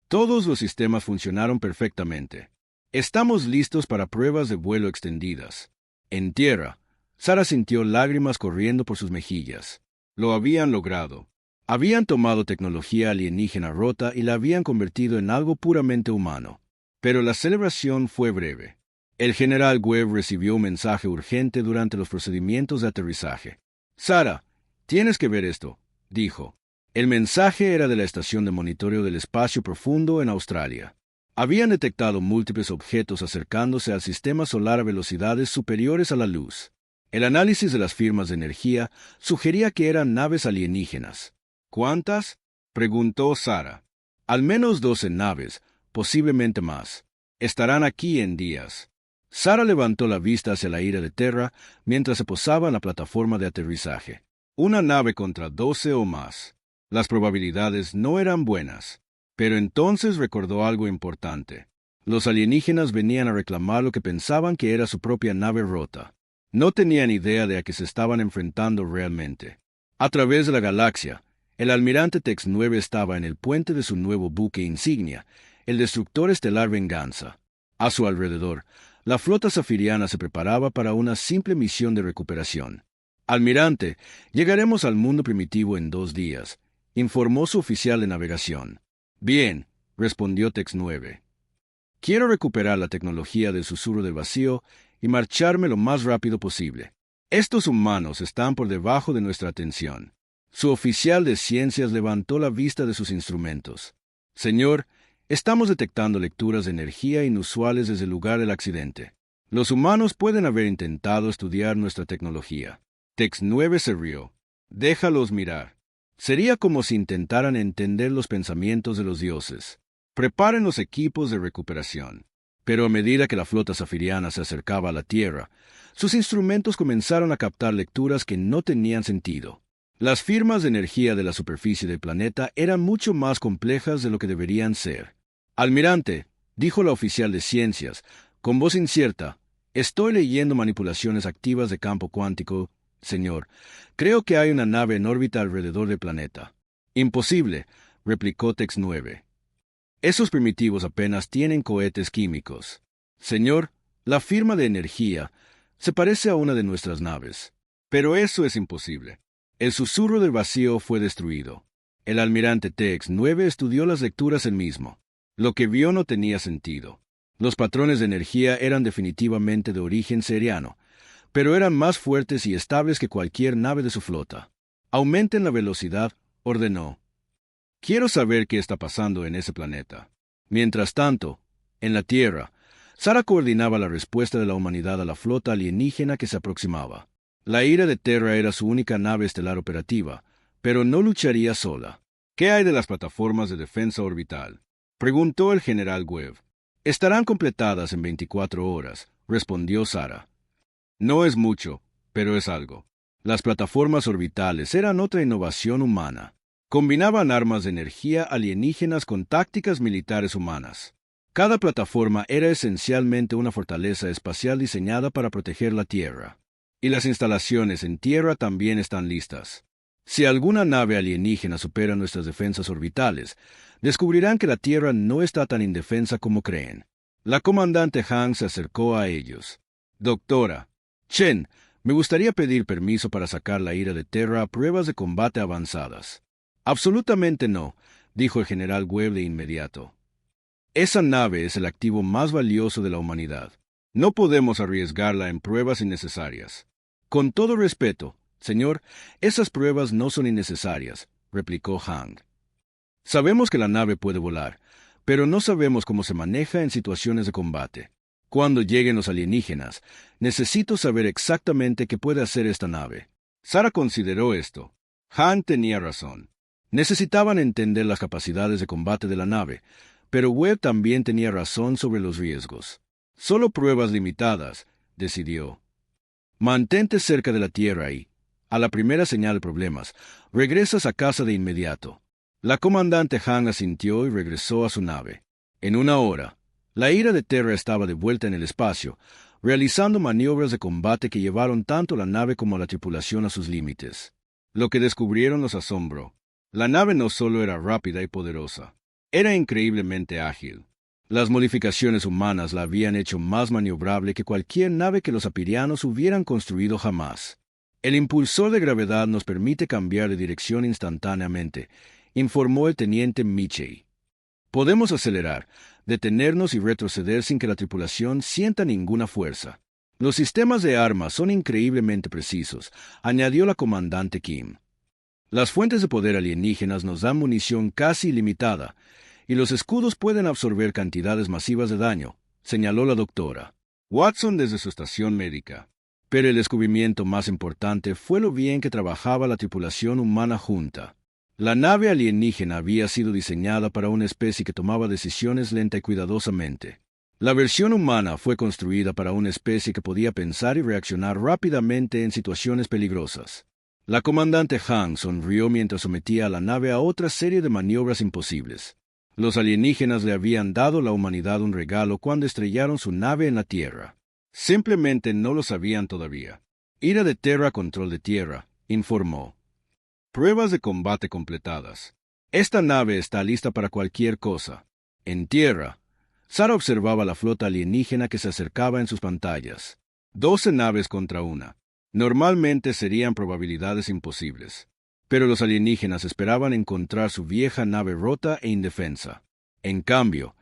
Todos los sistemas funcionaron perfectamente. Estamos listos para pruebas de vuelo extendidas. En tierra, Sara sintió lágrimas corriendo por sus mejillas. Lo habían logrado. Habían tomado tecnología alienígena rota y la habían convertido en algo puramente humano. Pero la celebración fue breve. El general Webb recibió un mensaje urgente durante los procedimientos de aterrizaje. Sara, tienes que ver esto, dijo. El mensaje era de la estación de monitoreo del espacio profundo en Australia. Habían detectado múltiples objetos acercándose al sistema solar a velocidades superiores a la luz. El análisis de las firmas de energía sugería que eran naves alienígenas. ¿Cuántas?, preguntó Sara. Al menos 12 naves, posiblemente más. Estarán aquí en días. Sara levantó la vista hacia la ira de Terra mientras se posaba en la plataforma de aterrizaje. Una nave contra 12 o más. Las probabilidades no eran buenas. Pero entonces recordó algo importante. Los alienígenas venían a reclamar lo que pensaban que era su propia nave rota. No tenían idea de a qué se estaban enfrentando realmente. A través de la galaxia, El almirante Tex-9 estaba en el puente de su nuevo buque insignia, el destructor estelar Venganza. A su alrededor, la flota zafiriana se preparaba para una simple misión de recuperación. «Almirante, llegaremos al mundo primitivo en 2 días», informó su oficial de navegación. «Bien», respondió Tex-9. «Quiero recuperar la tecnología del susurro del vacío y marcharme lo más rápido posible. Estos humanos están por debajo de nuestra atención». Su oficial de ciencias levantó la vista de sus instrumentos. «Señor, estamos detectando lecturas de energía inusuales desde el lugar del accidente. Los humanos pueden haber intentado estudiar nuestra tecnología». Tex-9 se rió. «Déjalos mirar. Sería como si intentaran entender los pensamientos de los dioses. Preparen los equipos de recuperación». Pero a medida que la flota zafiriana se acercaba a la Tierra, sus instrumentos comenzaron a captar lecturas que no tenían sentido. Las firmas de energía de la superficie del planeta eran mucho más complejas de lo que deberían ser. «Almirante», dijo la oficial de ciencias, con voz incierta, «estoy leyendo manipulaciones activas de campo cuántico, señor. Creo que hay una nave en órbita alrededor del planeta». «Imposible», replicó Tex-9. «Esos primitivos apenas tienen cohetes químicos. Señor, la firma de energía se parece a una de nuestras naves. Pero eso es imposible». El susurro del vacío fue destruido. El almirante Tex-9 estudió las lecturas él mismo. Lo que vio no tenía sentido. Los patrones de energía eran definitivamente de origen seriano, pero eran más fuertes y estables que cualquier nave de su flota. «Aumenten la velocidad», ordenó. «Quiero saber qué está pasando en ese planeta». Mientras tanto, en la Tierra, Sara coordinaba la respuesta de la humanidad a la flota alienígena que se aproximaba. La Ira de Terra era su única nave estelar operativa, pero no lucharía sola. «¿Qué hay de las plataformas de defensa orbital?», preguntó el general Webb. «Estarán completadas en 24 horas», respondió Sara. «No es mucho, pero es algo». Las plataformas orbitales eran otra innovación humana. Combinaban armas de energía alienígenas con tácticas militares humanas. Cada plataforma era esencialmente una fortaleza espacial diseñada para proteger la Tierra. Y las instalaciones en tierra también están listas. Si alguna nave alienígena supera nuestras defensas orbitales, descubrirán que la Tierra no está tan indefensa como creen. La comandante Han se acercó a ellos. «Doctora Chen, me gustaría pedir permiso para sacar la Ira de Terra a pruebas de combate avanzadas». «Absolutamente no», dijo el general Webb de inmediato. «Esa nave es el activo más valioso de la humanidad. No podemos arriesgarla en pruebas innecesarias». «Con todo respeto, señor, esas pruebas no son innecesarias», replicó Han. «Sabemos que la nave puede volar, pero no sabemos cómo se maneja en situaciones de combate. Cuando lleguen los alienígenas, necesito saber exactamente qué puede hacer esta nave». Sara consideró esto. Han tenía razón. Necesitaban entender las capacidades de combate de la nave, pero Webb también tenía razón sobre los riesgos. «Solo pruebas limitadas», decidió. «Mantente cerca de la Tierra y, a la primera señal de problemas, regresas a casa de inmediato». La comandante Han asintió y regresó a su nave. En 1 hora, la Ira de Terra estaba de vuelta en el espacio, realizando maniobras de combate que llevaron tanto la nave como la tripulación a sus límites. Lo que descubrieron los asombró. La nave no solo era rápida y poderosa, era increíblemente ágil. Las modificaciones humanas la habían hecho más maniobrable que cualquier nave que los apirianos hubieran construido jamás. «El impulsor de gravedad nos permite cambiar de dirección instantáneamente», informó el teniente Michey. «Podemos acelerar, detenernos y retroceder sin que la tripulación sienta ninguna fuerza. Los sistemas de armas son increíblemente precisos», añadió la comandante Kim. «Las fuentes de poder alienígenas nos dan munición casi ilimitada, y los escudos pueden absorber cantidades masivas de daño», señaló la doctora Watson desde su estación médica. Pero el descubrimiento más importante fue lo bien que trabajaba la tripulación humana junta. La nave alienígena había sido diseñada para una especie que tomaba decisiones lenta y cuidadosamente. La versión humana fue construida para una especie que podía pensar y reaccionar rápidamente en situaciones peligrosas. La comandante Han sonrió mientras sometía a la nave a otra serie de maniobras imposibles. Los alienígenas le habían dado a la humanidad un regalo cuando estrellaron su nave en la Tierra. Simplemente no lo sabían todavía. «Ira de Terra, control de tierra», informó. Pruebas de combate completadas. Esta nave está lista para cualquier cosa. En tierra, Sara observaba la flota alienígena que se acercaba en sus pantallas. 12 naves contra una. Normalmente serían probabilidades imposibles. Pero los alienígenas esperaban encontrar su vieja nave rota e indefensa. En cambio,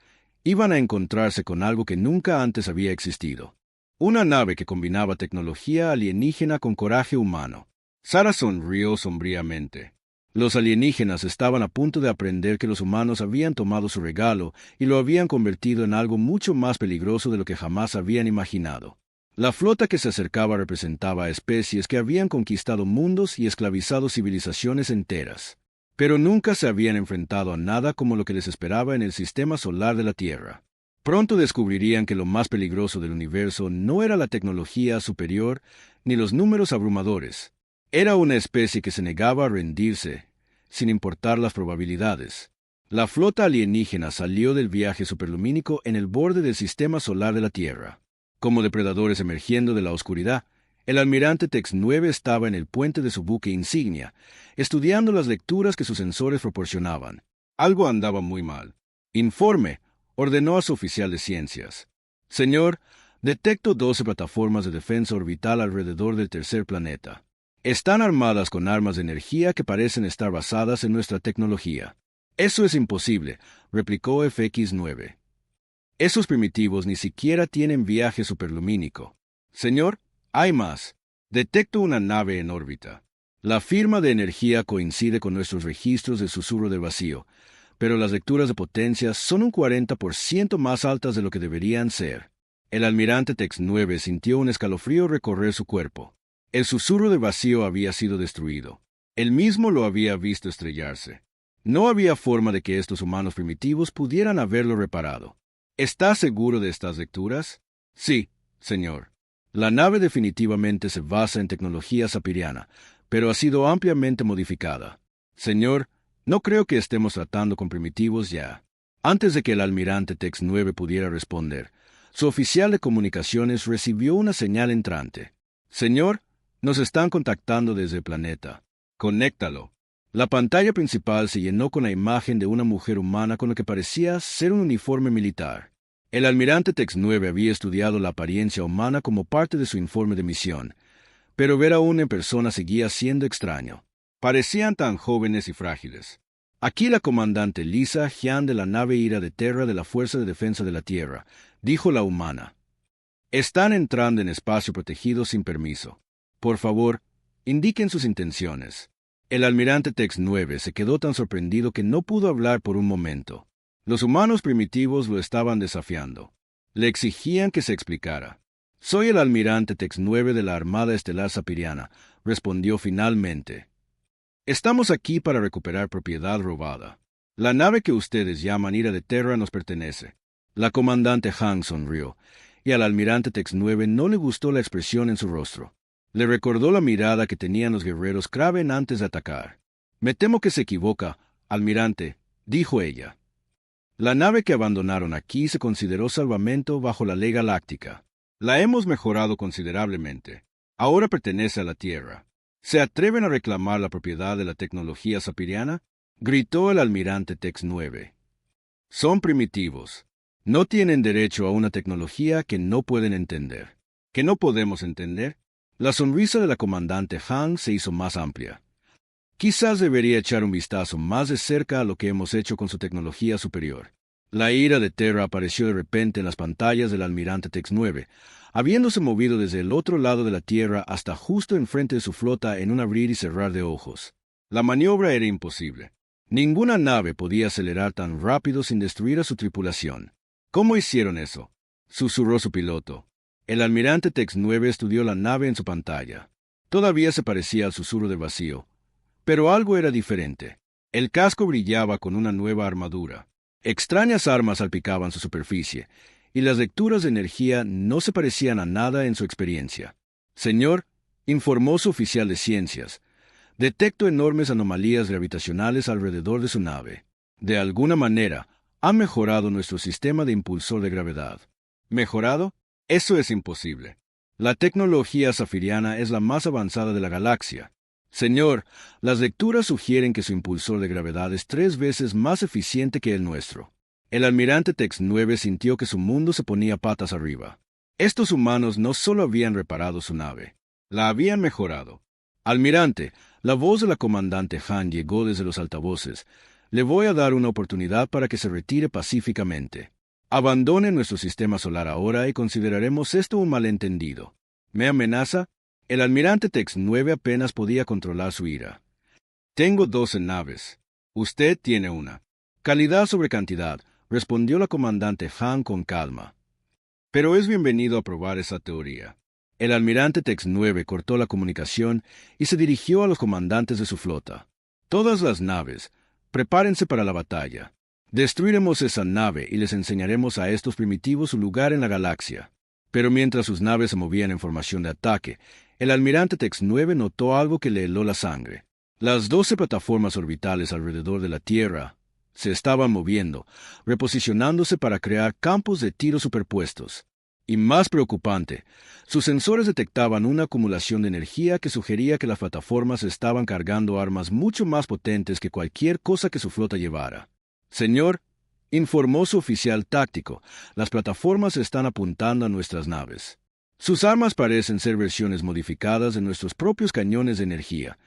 iban a encontrarse con algo que nunca antes había existido. Una nave que combinaba tecnología alienígena con coraje humano. Sara sonrió sombríamente. Los alienígenas estaban a punto de aprender que los humanos habían tomado su regalo y lo habían convertido en algo mucho más peligroso de lo que jamás habían imaginado. La flota que se acercaba representaba a especies que habían conquistado mundos y esclavizado civilizaciones enteras, pero nunca se habían enfrentado a nada como lo que les esperaba en el sistema solar de la Tierra. Pronto descubrirían que lo más peligroso del universo no era la tecnología superior ni los números abrumadores. Era una especie que se negaba a rendirse, sin importar las probabilidades. La flota alienígena salió del viaje superlumínico en el borde del sistema solar de la Tierra. Como depredadores emergiendo de la oscuridad, el almirante Tex-9 estaba en el puente de su buque insignia, estudiando las lecturas que sus sensores proporcionaban. Algo andaba muy mal. «Informe», ordenó a su oficial de ciencias. «Señor, detecto 12 plataformas de defensa orbital alrededor del tercer planeta. Están armadas con armas de energía que parecen estar basadas en nuestra tecnología». «Eso es imposible», replicó FX-9. «Esos primitivos ni siquiera tienen viaje superlumínico». «Señor, hay más. Detecto una nave en órbita. La firma de energía coincide con nuestros registros de susurro de vacío, pero las lecturas de potencia son un 40% más altas de lo que deberían ser». El almirante Tex-9 sintió un escalofrío recorrer su cuerpo. El susurro de vacío había sido destruido. Él mismo lo había visto estrellarse. No había forma de que estos humanos primitivos pudieran haberlo reparado. ¿Está seguro de estas lecturas? Sí, señor. La nave definitivamente se basa en tecnología sapiriana, pero ha sido ampliamente modificada. Señor, no creo que estemos tratando con primitivos ya. Antes de que el almirante Tex-9 pudiera responder, su oficial de comunicaciones recibió una señal entrante. Señor, nos están contactando desde el planeta. Conéctalo. La pantalla principal se llenó con la imagen de una mujer humana con lo que parecía ser un uniforme militar. El almirante Tex-9 había estudiado la apariencia humana como parte de su informe de misión, pero ver a una en persona seguía siendo extraño. Parecían tan jóvenes y frágiles. «Aquí la comandante Lisa Jian de la nave Ira de Terra de la Fuerza de Defensa de la Tierra», dijo la humana. «Están entrando en espacio protegido sin permiso. Por favor, indiquen sus intenciones». El almirante Tex-9 se quedó tan sorprendido que no pudo hablar por un momento. Los humanos primitivos lo estaban desafiando. Le exigían que se explicara. «Soy el almirante Tex-9 de la Armada Estelar Sapiriana», respondió finalmente. «Estamos aquí para recuperar propiedad robada. La nave que ustedes llaman Ira de Terra nos pertenece». La comandante Han sonrió, y al almirante Tex-9 no le gustó la expresión en su rostro. Le recordó la mirada que tenían los guerreros Kraven antes de atacar. «Me temo que se equivoca, almirante», dijo ella. «La nave que abandonaron aquí se consideró salvamento bajo la ley galáctica. La hemos mejorado considerablemente. Ahora pertenece a la Tierra. ¿Se atreven a reclamar la propiedad de la tecnología sapiriana?», gritó el almirante Tex-9. «Son primitivos. No tienen derecho a una tecnología que no pueden entender». «¿Que no podemos entender?». La sonrisa de la comandante Han se hizo más amplia. «Quizás debería echar un vistazo más de cerca a lo que hemos hecho con su tecnología superior». La Ira de Terra apareció de repente en las pantallas del almirante Tex-9, habiéndose movido desde el otro lado de la Tierra hasta justo enfrente de su flota en un abrir y cerrar de ojos. La maniobra era imposible. Ninguna nave podía acelerar tan rápido sin destruir a su tripulación. «¿Cómo hicieron eso?», susurró su piloto. El almirante Tex-9 estudió la nave en su pantalla. Todavía se parecía al susurro del vacío, pero algo era diferente. El casco brillaba con una nueva armadura. Extrañas armas salpicaban su superficie, y las lecturas de energía no se parecían a nada en su experiencia. «Señor», informó su oficial de ciencias, «detecto enormes anomalías gravitacionales alrededor de su nave. De alguna manera, ha mejorado nuestro sistema de impulsor de gravedad». «¿Mejorado? Eso es imposible. La tecnología safiriana es la más avanzada de la galaxia». Señor, las lecturas sugieren que su impulsor de gravedad es 3 veces más eficiente que el nuestro. El almirante Tex-9 sintió que su mundo se ponía patas arriba. Estos humanos no solo habían reparado su nave, la habían mejorado. Almirante, la voz de la comandante Han llegó desde los altavoces. Le voy a dar una oportunidad para que se retire pacíficamente. Abandone nuestro sistema solar ahora y consideraremos esto un malentendido. ¿Me amenaza? El almirante Tex-9 apenas podía controlar su ira. Tengo 12 naves. Usted tiene una. Calidad sobre cantidad, respondió la comandante Han con calma. Pero es bienvenido a probar esa teoría. El almirante Tex-9 cortó la comunicación y se dirigió a los comandantes de su flota. Todas las naves, prepárense para la batalla. Destruiremos esa nave y les enseñaremos a estos primitivos su lugar en la galaxia. Pero mientras sus naves se movían en formación de ataque, el almirante Tex-9 notó algo que le heló la sangre. Las 12 plataformas orbitales alrededor de la Tierra se estaban moviendo, reposicionándose para crear campos de tiro superpuestos. Y más preocupante, sus sensores detectaban una acumulación de energía que sugería que las plataformas estaban cargando armas mucho más potentes que cualquier cosa que su flota llevara. Señor, informó su oficial táctico, las plataformas están apuntando a nuestras naves. Sus armas parecen ser versiones modificadas de nuestros propios cañones de energía,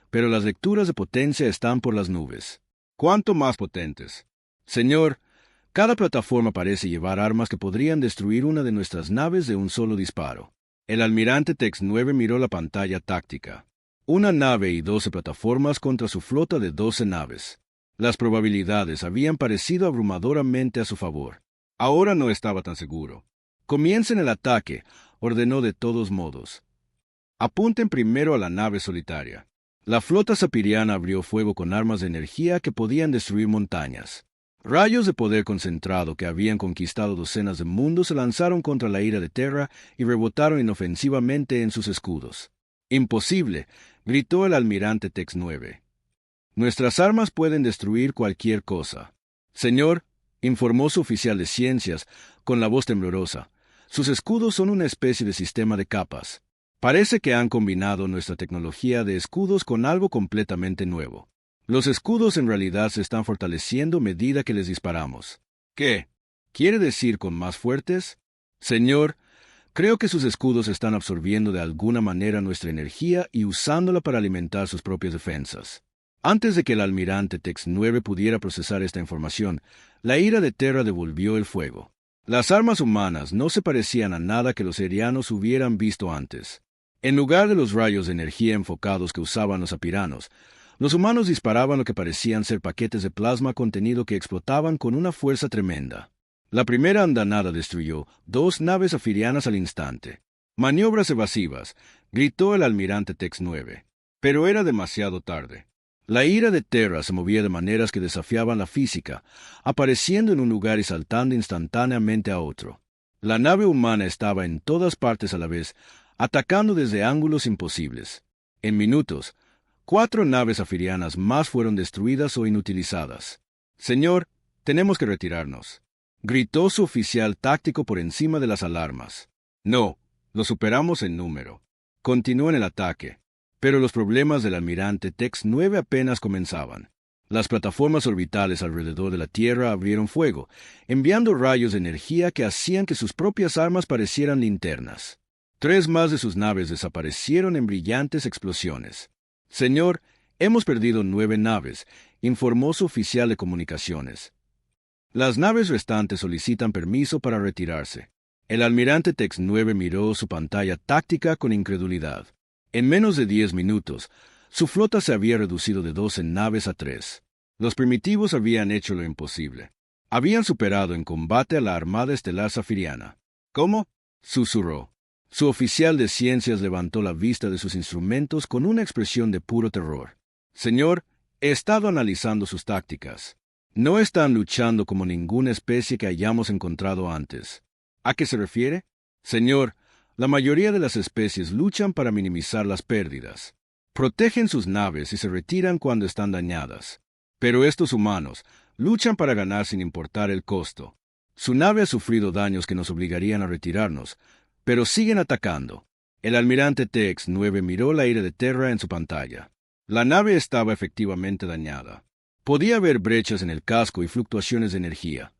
pero las lecturas de potencia están por las nubes. ¿Cuánto más potentes? Señor, cada plataforma parece llevar armas que podrían destruir una de nuestras naves de un solo disparo. El almirante Tex-9 miró la pantalla táctica. Una nave y 12 plataformas contra su flota de 12 naves. Las probabilidades habían parecido abrumadoramente a su favor. Ahora no estaba tan seguro. Comiencen el ataque, ordenó de todos modos. Apunten primero a la nave solitaria. La flota sapiriana abrió fuego con armas de energía que podían destruir montañas. Rayos de poder concentrado que habían conquistado docenas de mundos se lanzaron contra la ira de Terra y rebotaron inofensivamente en sus escudos. «Imposible», gritó el almirante Tex-9. «Nuestras armas pueden destruir cualquier cosa». «Señor», informó su oficial de ciencias, con la voz temblorosa, «sus escudos son una especie de sistema de capas. Parece que han combinado nuestra tecnología de escudos con algo completamente nuevo. Los escudos en realidad se están fortaleciendo a medida que les disparamos». «¿Qué? ¿Quiere decir con más fuertes?» «Señor, creo que sus escudos están absorbiendo de alguna manera nuestra energía y usándola para alimentar sus propias defensas». Antes de que el almirante Tex-9 pudiera procesar esta información, la ira de Terra devolvió el fuego. Las armas humanas no se parecían a nada que los erianos hubieran visto antes. En lugar de los rayos de energía enfocados que usaban los apiranos, los humanos disparaban lo que parecían ser paquetes de plasma contenido que explotaban con una fuerza tremenda. La primera andanada destruyó 2 naves afirianas al instante. «Maniobras evasivas», gritó el almirante Tex-9. Pero era demasiado tarde. La ira de Terra se movía de maneras que desafiaban la física, apareciendo en un lugar y saltando instantáneamente a otro. La nave humana estaba en todas partes a la vez, atacando desde ángulos imposibles. En minutos, 4 naves afirianas más fueron destruidas o inutilizadas. «Señor, tenemos que retirarnos», gritó su oficial táctico por encima de las alarmas. «No, lo superamos en número. Continúen el ataque». Pero los problemas del almirante Tex-9 apenas comenzaban. Las plataformas orbitales alrededor de la Tierra abrieron fuego, enviando rayos de energía que hacían que sus propias armas parecieran linternas. 3 más de sus naves desaparecieron en brillantes explosiones. «Señor, hemos perdido 9 naves», informó su oficial de comunicaciones. «Las naves restantes solicitan permiso para retirarse». El almirante Tex-9 miró su pantalla táctica con incredulidad. En menos de 10 minutos, su flota se había reducido de 12 naves a 3. Los primitivos habían hecho lo imposible. Habían superado en combate a la Armada Estelar Safiriana. «¿Cómo?», susurró. Su oficial de ciencias levantó la vista de sus instrumentos con una expresión de puro terror. «Señor, he estado analizando sus tácticas. No están luchando como ninguna especie que hayamos encontrado antes». «¿A qué se refiere?» «Señor, la mayoría de las especies luchan para minimizar las pérdidas. Protegen sus naves y se retiran cuando están dañadas. Pero estos humanos luchan para ganar sin importar el costo. Su nave ha sufrido daños que nos obligarían a retirarnos, pero siguen atacando». El almirante Tex-9 miró la ira de Terra en su pantalla. La nave estaba efectivamente dañada. Podía haber brechas en el casco y fluctuaciones de energía.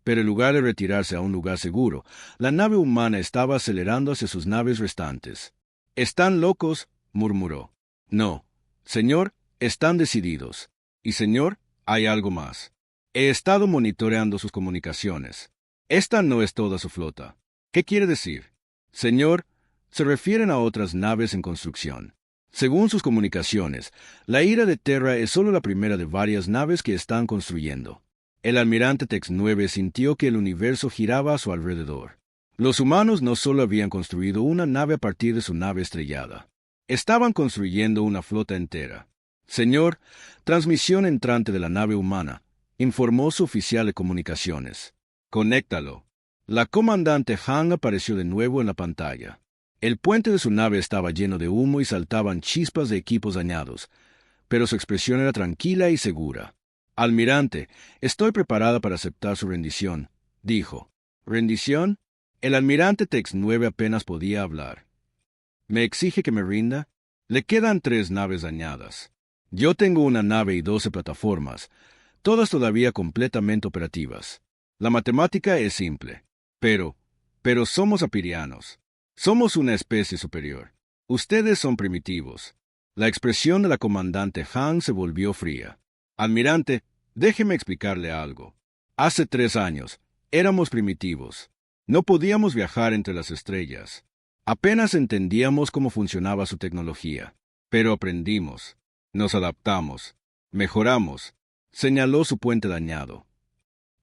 Pero en lugar de retirarse a un lugar seguro, la nave humana estaba acelerando hacia sus naves restantes. «Están locos», murmuró. «No, señor, están decididos. Y señor, hay algo más. He estado monitoreando sus comunicaciones. Esta no es toda su flota». «¿Qué quiere decir?» «Señor, se refieren a otras naves en construcción. Según sus comunicaciones, la ira de Terra es solo la primera de varias naves que están construyendo». El almirante Tex-9 sintió que el universo giraba a su alrededor. Los humanos no solo habían construido una nave a partir de su nave estrellada. Estaban construyendo una flota entera. «Señor, transmisión entrante de la nave humana», informó su oficial de comunicaciones. «Conéctalo». La comandante Han apareció de nuevo en la pantalla. El puente de su nave estaba lleno de humo y saltaban chispas de equipos dañados, pero su expresión era tranquila y segura. «Almirante, estoy preparada para aceptar su rendición», dijo. «¿Rendición?» El almirante Tex-9 apenas podía hablar. «¿Me exige que me rinda? Le quedan 3 naves dañadas. Yo tengo una nave y 12 plataformas, todas todavía completamente operativas. La matemática es simple. Pero somos apirianos. Somos una especie superior. Ustedes son primitivos». La expresión de la comandante Han se volvió fría. «Almirante, déjeme explicarle algo. Hace 3 años, éramos primitivos. No podíamos viajar entre las estrellas. Apenas entendíamos cómo funcionaba su tecnología. Pero aprendimos. Nos adaptamos. Mejoramos», señaló su puente dañado.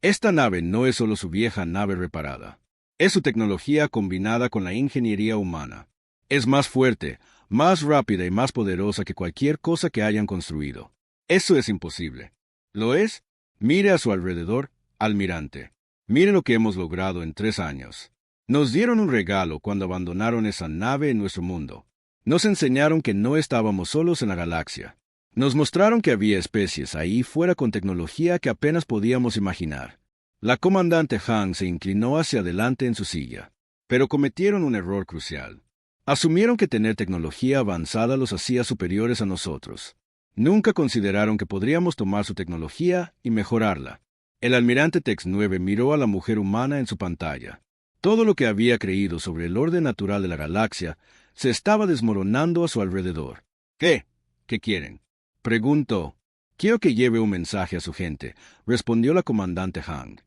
«Esta nave no es solo su vieja nave reparada. Es su tecnología combinada con la ingeniería humana. Es más fuerte, más rápida y más poderosa que cualquier cosa que hayan construido. Eso es imposible». «¿Lo es? Mire a su alrededor, almirante. Mire lo que hemos logrado en 3 años. Nos dieron un regalo cuando abandonaron esa nave en nuestro mundo. Nos enseñaron que no estábamos solos en la galaxia. Nos mostraron que había especies ahí fuera con tecnología que apenas podíamos imaginar». La comandante Han se inclinó hacia adelante en su silla. «Pero cometieron un error crucial. Asumieron que tener tecnología avanzada los hacía superiores a nosotros. Nunca consideraron que podríamos tomar su tecnología y mejorarla». El almirante Tex-9 miró a la mujer humana en su pantalla. Todo lo que había creído sobre el orden natural de la galaxia se estaba desmoronando a su alrededor. «¿Qué? ¿Qué quieren?», preguntó. «Quiero que lleve un mensaje a su gente», respondió la comandante Han.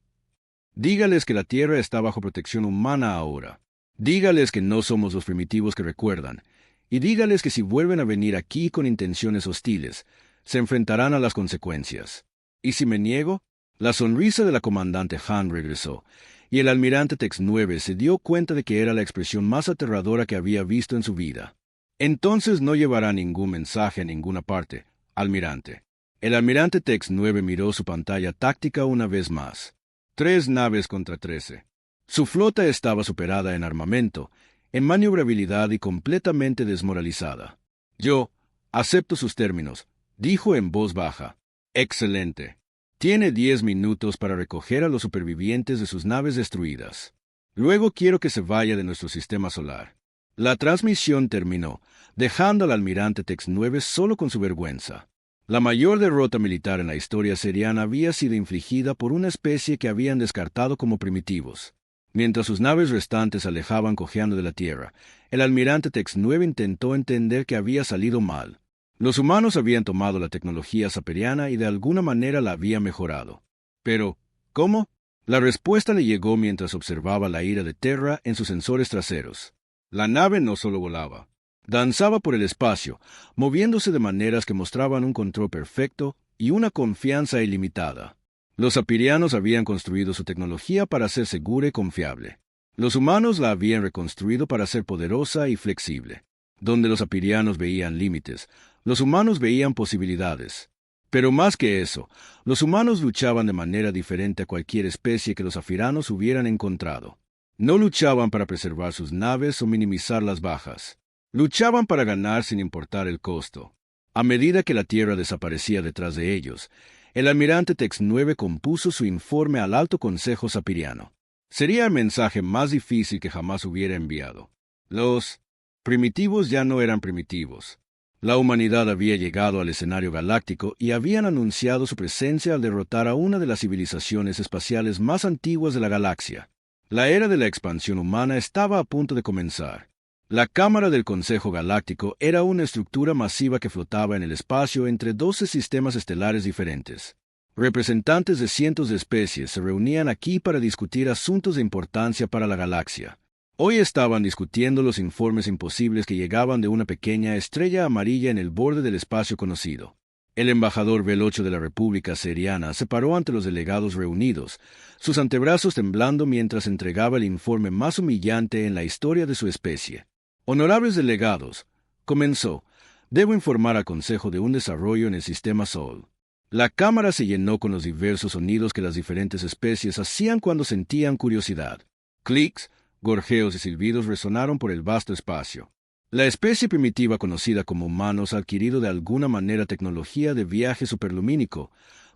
«Dígales que la Tierra está bajo protección humana ahora. Dígales que no somos los primitivos que recuerdan. Y dígales que si vuelven a venir aquí con intenciones hostiles, se enfrentarán a las consecuencias. ¿Y si me niego?». La sonrisa de la comandante Han regresó, y el almirante Tex-9 se dio cuenta de que era la expresión más aterradora que había visto en su vida. «Entonces no llevará ningún mensaje a ninguna parte, almirante». El almirante Tex-9 miró su pantalla táctica una vez más. 3 naves contra 13. Su flota estaba superada en armamento, en maniobrabilidad y completamente desmoralizada. «Yo acepto sus términos», dijo en voz baja. «Excelente. Tiene 10 minutos para recoger a los supervivientes de sus naves destruidas. Luego quiero que se vaya de nuestro sistema solar». La transmisión terminó, dejando al almirante Tex-9 solo con su vergüenza. La mayor derrota militar en la historia seriana había sido infligida por una especie que habían descartado como primitivos. Mientras sus naves restantes se alejaban cojeando de la Tierra, el almirante Tex-9 intentó entender que había salido mal. Los humanos habían tomado la tecnología saperiana y de alguna manera la habían mejorado. Pero, ¿cómo? La respuesta le llegó mientras observaba la ira de Terra en sus sensores traseros. La nave no solo volaba, danzaba por el espacio, moviéndose de maneras que mostraban un control perfecto y una confianza ilimitada. Los apirianos habían construido su tecnología para ser segura y confiable. Los humanos la habían reconstruido para ser poderosa y flexible. Donde los apirianos veían límites, los humanos veían posibilidades. Pero más que eso, los humanos luchaban de manera diferente a cualquier especie que los apirianos hubieran encontrado. No luchaban para preservar sus naves o minimizar las bajas. Luchaban para ganar sin importar el costo. A medida que la Tierra desaparecía detrás de ellos, el almirante Tex-9 compuso su informe al Alto Consejo Sapiriano. Sería el mensaje más difícil que jamás hubiera enviado. Los primitivos ya no eran primitivos. La humanidad había llegado al escenario galáctico y habían anunciado su presencia al derrotar a una de las civilizaciones espaciales más antiguas de la galaxia. La era de la expansión humana estaba a punto de comenzar. La Cámara del Consejo Galáctico era una estructura masiva que flotaba en el espacio entre 12 sistemas estelares diferentes. Representantes de cientos de especies se reunían aquí para discutir asuntos de importancia para la galaxia. Hoy estaban discutiendo los informes imposibles que llegaban de una pequeña estrella amarilla en el borde del espacio conocido. El embajador Velocho de la República Seriana se paró ante los delegados reunidos, sus antebrazos temblando mientras entregaba el informe más humillante en la historia de su especie. Honorables delegados, comenzó, debo informar al Consejo de un desarrollo en el sistema Sol. La cámara se llenó con los diversos sonidos que las diferentes especies hacían cuando sentían curiosidad. Clics, gorjeos y silbidos resonaron por el vasto espacio. La especie primitiva conocida como humanos ha adquirido de alguna manera tecnología de viaje superlumínico,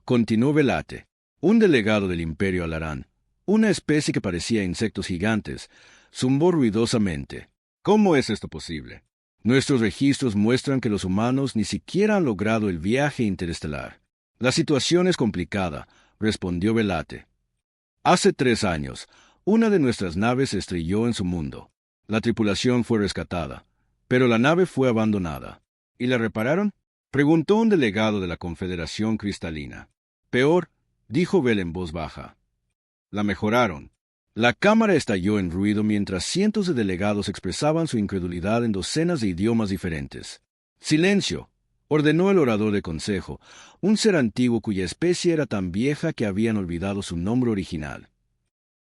continuó Velate, un delegado del Imperio Alarán. Una especie que parecía insectos gigantes, zumbó ruidosamente. ¿Cómo es esto posible? Nuestros registros muestran que los humanos ni siquiera han logrado el viaje interestelar. La situación es complicada, respondió Velate. Hace 3 años, una de nuestras naves se estrelló en su mundo. La tripulación fue rescatada, pero la nave fue abandonada. ¿Y la repararon? Preguntó un delegado de la Confederación Cristalina. Peor, dijo Bell en voz baja. La mejoraron. La cámara estalló en ruido mientras cientos de delegados expresaban su incredulidad en docenas de idiomas diferentes. Silencio, ordenó el orador de consejo, un ser antiguo cuya especie era tan vieja que habían olvidado su nombre original.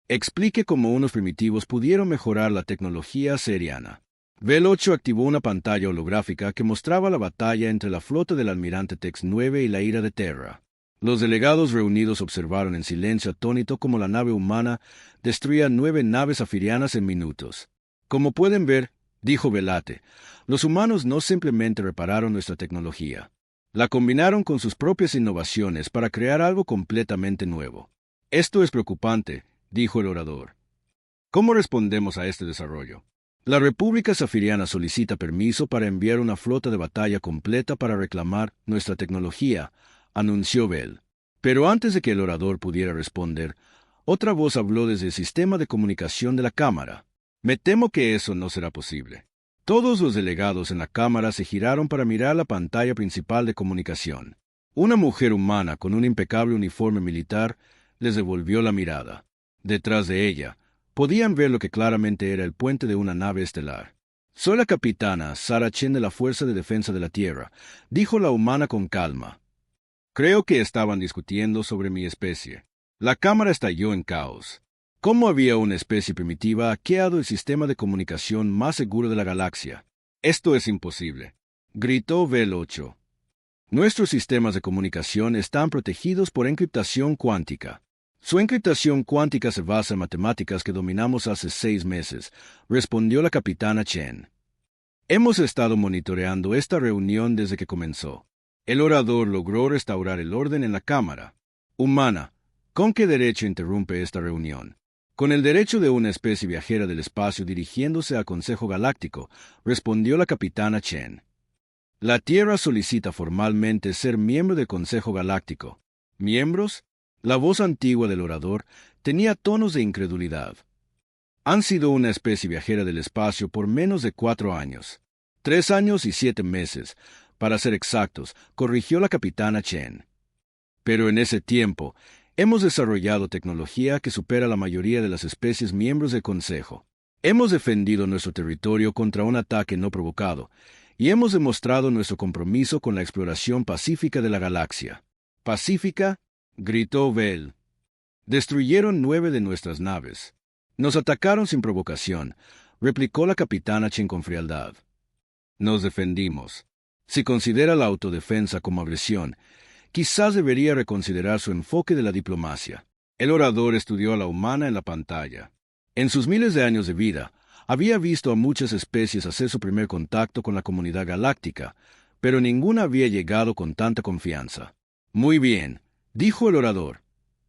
Explique cómo unos primitivos pudieron mejorar la tecnología seriana. Bell 8 activó una pantalla holográfica que mostraba la batalla entre la flota del almirante Tex 9 y la ira de Terra. Los delegados reunidos observaron en silencio atónito cómo la nave humana destruía 9 naves afirianas en minutos. Como pueden ver, dijo Velate, los humanos no simplemente repararon nuestra tecnología. La combinaron con sus propias innovaciones para crear algo completamente nuevo. Esto es preocupante, dijo el orador. ¿Cómo respondemos a este desarrollo? La República Zafiriana solicita permiso para enviar una flota de batalla completa para reclamar nuestra tecnología, anunció Bell. Pero antes de que el orador pudiera responder, otra voz habló desde el sistema de comunicación de la Cámara. Me temo que eso no será posible. Todos los delegados en la Cámara se giraron para mirar la pantalla principal de comunicación. Una mujer humana con un impecable uniforme militar les devolvió la mirada. Detrás de ella, podían ver lo que claramente era el puente de una nave estelar. Soy la capitana Sarah Chen de la Fuerza de Defensa de la Tierra, dijo la humana con calma. Creo que estaban discutiendo sobre mi especie. La cámara estalló en caos. ¿Cómo había una especie primitiva hackeado el sistema de comunicación más seguro de la galaxia? Esto es imposible, gritó Bell 8. Nuestros sistemas de comunicación están protegidos por encriptación cuántica. Su encriptación cuántica se basa en matemáticas que dominamos hace 6 meses, respondió la capitana Chen. Hemos estado monitoreando esta reunión desde que comenzó. El orador logró restaurar el orden en la Cámara. Humana, ¿con qué derecho interrumpe esta reunión? Con el derecho de una especie viajera del espacio dirigiéndose al Consejo Galáctico, respondió la capitana Chen. La Tierra solicita formalmente ser miembro del Consejo Galáctico. ¿Miembros? La voz antigua del orador tenía tonos de incredulidad. Han sido una especie viajera del espacio por menos de 4 años. 3 años y 7 meses, para ser exactos, corrigió la capitana Chen. Pero en ese tiempo, hemos desarrollado tecnología que supera la mayoría de las especies miembros del Consejo. Hemos defendido nuestro territorio contra un ataque no provocado, y hemos demostrado nuestro compromiso con la exploración pacífica de la galaxia. ¿Pacífica?, gritó Bell. Destruyeron 9 de nuestras naves. Nos atacaron sin provocación, replicó la capitana Chen con frialdad. Nos defendimos. Si considera la autodefensa como agresión, quizás debería reconsiderar su enfoque de la diplomacia. El orador estudió a la humana en la pantalla. En sus miles de años de vida, había visto a muchas especies hacer su primer contacto con la comunidad galáctica, pero ninguna había llegado con tanta confianza. Muy bien, dijo el orador.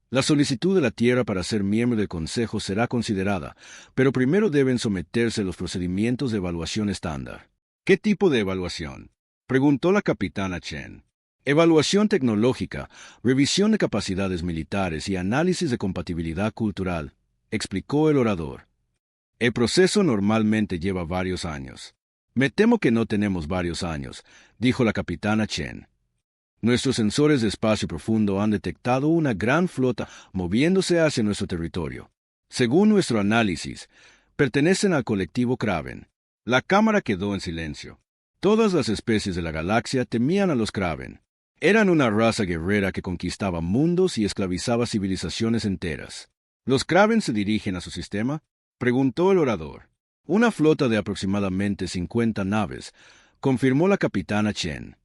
La solicitud de la Tierra para ser miembro del Consejo será considerada, pero primero deben someterse a los procedimientos de evaluación estándar. ¿Qué tipo de evaluación? Preguntó la capitana Chen. Evaluación tecnológica, revisión de capacidades militares y análisis de compatibilidad cultural, explicó el orador. El proceso normalmente lleva varios años. Me temo que no tenemos varios años, dijo la capitana Chen. Nuestros sensores de espacio profundo han detectado una gran flota moviéndose hacia nuestro territorio. Según nuestro análisis, pertenecen al colectivo Kraven. La cámara quedó en silencio. Todas las especies de la galaxia temían a los Kraven. Eran una raza guerrera que conquistaba mundos y esclavizaba civilizaciones enteras. ¿Los Kraven se dirigen a su sistema?, preguntó el orador. Una flota de aproximadamente 50 naves, confirmó la capitana Chen.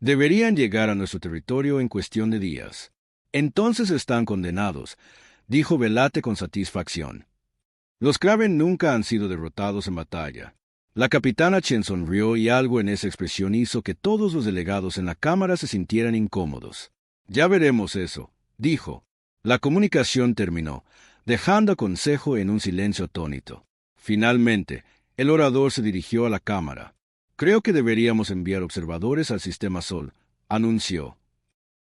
Deberían llegar a nuestro territorio en cuestión de días. Entonces están condenados, dijo Velate con satisfacción. Los Kraven nunca han sido derrotados en batalla. La capitana Chen sonrió y algo en esa expresión hizo que todos los delegados en la cámara se sintieran incómodos. Ya veremos eso, dijo. La comunicación terminó, dejando a Consejo en un silencio atónito. Finalmente, el orador se dirigió a la cámara. Creo que deberíamos enviar observadores al sistema Sol, anunció.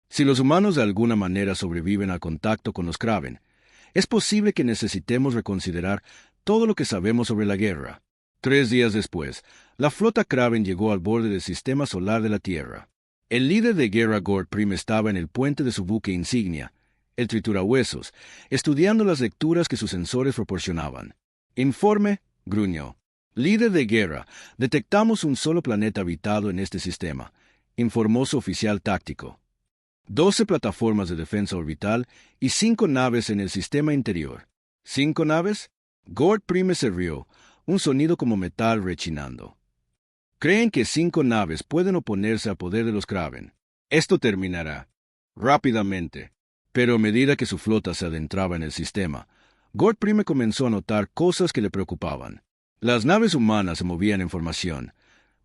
Si los humanos de alguna manera sobreviven al contacto con los Kraven, es posible que necesitemos reconsiderar todo lo que sabemos sobre la guerra. 3 días después, la flota Kraven llegó al borde del sistema solar de la Tierra. El líder de guerra Gord Prime estaba en el puente de su buque insignia, el triturahuesos, estudiando las lecturas que sus sensores proporcionaban. Informe, gruñó. Líder de guerra, detectamos un solo planeta habitado en este sistema, informó su oficial táctico. 12 plataformas de defensa orbital y 5 naves en el sistema interior. ¿5 naves? Gord Prime se rió, un sonido como metal rechinando. Creen que 5 naves pueden oponerse al poder de los Kraven. Esto terminará rápidamente. Pero a medida que su flota se adentraba en el sistema, Gord Prime comenzó a notar cosas que le preocupaban. Las naves humanas se movían en formación,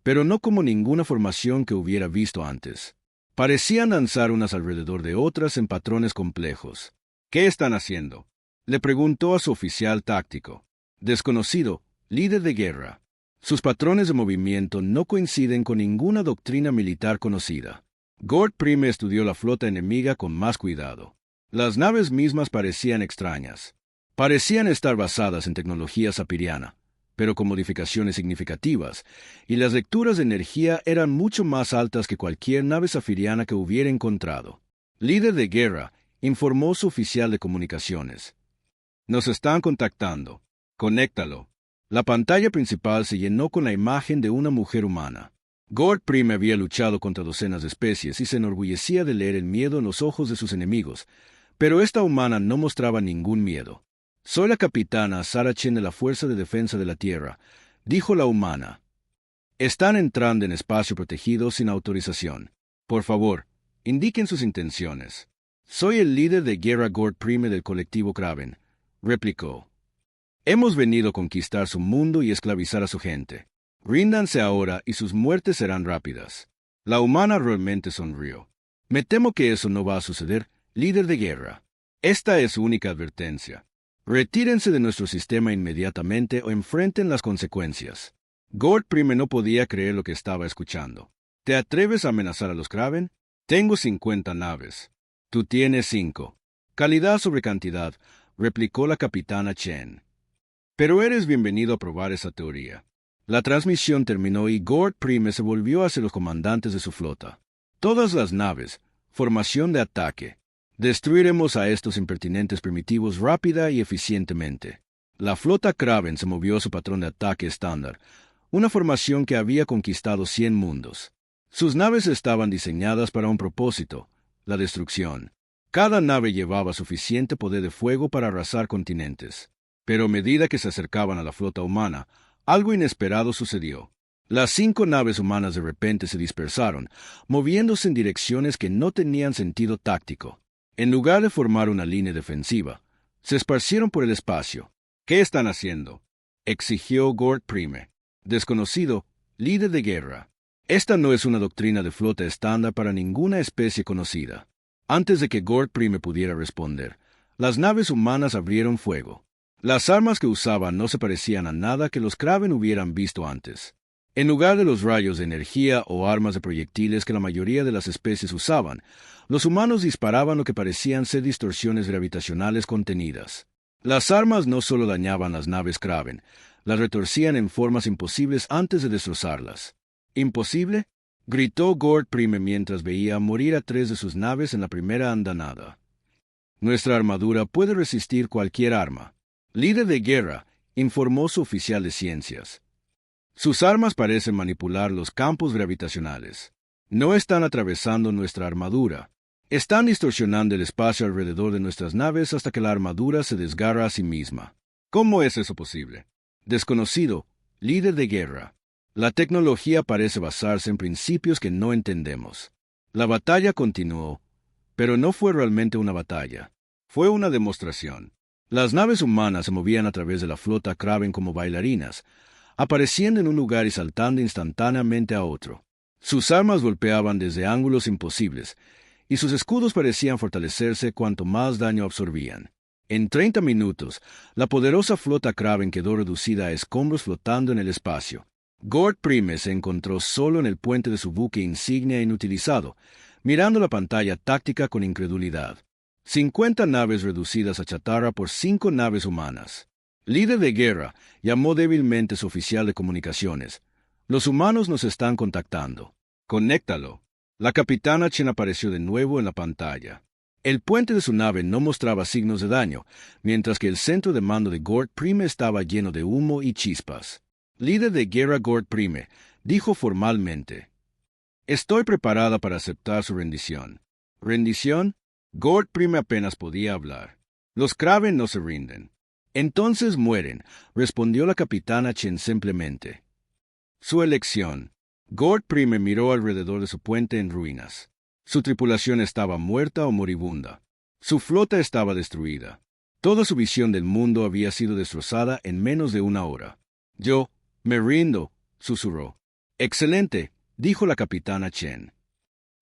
pero no como ninguna formación que hubiera visto antes. Parecían danzar unas alrededor de otras en patrones complejos. ¿Qué están haciendo?, le preguntó a su oficial táctico. Desconocido, líder de guerra. Sus patrones de movimiento no coinciden con ninguna doctrina militar conocida. Gord Prime estudió la flota enemiga con más cuidado. Las naves mismas parecían extrañas. Parecían estar basadas en tecnología sapiriana, pero con modificaciones significativas, y las lecturas de energía eran mucho más altas que cualquier nave safiriana que hubiera encontrado. Líder de guerra, informó su oficial de comunicaciones. Nos están contactando. Conéctalo. La pantalla principal se llenó con la imagen de una mujer humana. Gord Prime había luchado contra docenas de especies y se enorgullecía de leer el miedo en los ojos de sus enemigos, pero esta humana no mostraba ningún miedo. Soy la capitana Sarah Chen de la Fuerza de Defensa de la Tierra, dijo la humana. Están entrando en espacio protegido sin autorización. Por favor, indiquen sus intenciones. Soy el líder de guerra Gord Prime del colectivo Kraven, replicó. Hemos venido a conquistar su mundo y esclavizar a su gente. Ríndanse ahora y sus muertes serán rápidas. La humana realmente sonrió. Me temo que eso no va a suceder, líder de guerra. Esta es su única advertencia. Retírense de nuestro sistema inmediatamente o enfrenten las consecuencias. Gord Prime no podía creer lo que estaba escuchando. ¿Te atreves a amenazar a los Kraven? Tengo 50 naves. Tú tienes 5. Calidad sobre cantidad, replicó la capitana Chen. Pero eres bienvenido a probar esa teoría. La transmisión terminó y Gord Prime se volvió hacia los comandantes de su flota. Todas las naves, formación de ataque. Destruiremos a estos impertinentes primitivos rápida y eficientemente. La flota Kraven se movió a su patrón de ataque estándar, una formación que había conquistado 100 mundos. Sus naves estaban diseñadas para un propósito, la destrucción. Cada nave llevaba suficiente poder de fuego para arrasar continentes. Pero a medida que se acercaban a la flota humana, algo inesperado sucedió. Las 5 naves humanas de repente se dispersaron, moviéndose en direcciones que no tenían sentido táctico. En lugar de formar una línea defensiva, se esparcieron por el espacio. ¿Qué están haciendo?, exigió Gord Prime. Desconocido, líder de guerra. Esta no es una doctrina de flota estándar para ninguna especie conocida. Antes de que Gord Prime pudiera responder, las naves humanas abrieron fuego. Las armas que usaban no se parecían a nada que los Kraven hubieran visto antes. En lugar de los rayos de energía o armas de proyectiles que la mayoría de las especies usaban, los humanos disparaban lo que parecían ser distorsiones gravitacionales contenidas. Las armas no solo dañaban las naves Kraven, las retorcían en formas imposibles antes de destrozarlas. ¿Imposible?, gritó Gord Prime mientras veía morir a 3 de sus naves en la primera andanada. Nuestra armadura puede resistir cualquier arma. Líder de guerra, informó su oficial de ciencias. Sus armas parecen manipular los campos gravitacionales. No están atravesando nuestra armadura. Están distorsionando el espacio alrededor de nuestras naves hasta que la armadura se desgarra a sí misma. ¿Cómo es eso posible? Desconocido, líder de guerra. La tecnología parece basarse en principios que no entendemos. La batalla continuó, pero no fue realmente una batalla. Fue una demostración. Las naves humanas se movían a través de la flota Kraven como bailarinas, apareciendo en un lugar y saltando instantáneamente a otro. Sus armas golpeaban desde ángulos imposibles, y sus escudos parecían fortalecerse cuanto más daño absorbían. En 30 minutos, la poderosa flota Kraven quedó reducida a escombros flotando en el espacio. Gord Prime se encontró solo en el puente de su buque insignia inutilizado, mirando la pantalla táctica con incredulidad. 50 naves reducidas a chatarra por 5 naves humanas. Líder de guerra, llamó débilmente su oficial de comunicaciones. Los humanos nos están contactando. Conéctalo. La capitana Chen apareció de nuevo en la pantalla. El puente de su nave no mostraba signos de daño, mientras que el centro de mando de Gord Prime estaba lleno de humo y chispas. Líder de guerra Gord Prime dijo formalmente: «Estoy preparada para aceptar su rendición». ¿Rendición? Gord Prime apenas podía hablar. Los Kraven no se rinden. Entonces mueren, respondió la capitana Chen simplemente. Su elección. Gord Prime miró alrededor de su puente en ruinas. Su tripulación estaba muerta o moribunda. Su flota estaba destruida. Toda su visión del mundo había sido destrozada en menos de una hora. «Yo me rindo», susurró. «Excelente», dijo la capitana Chen.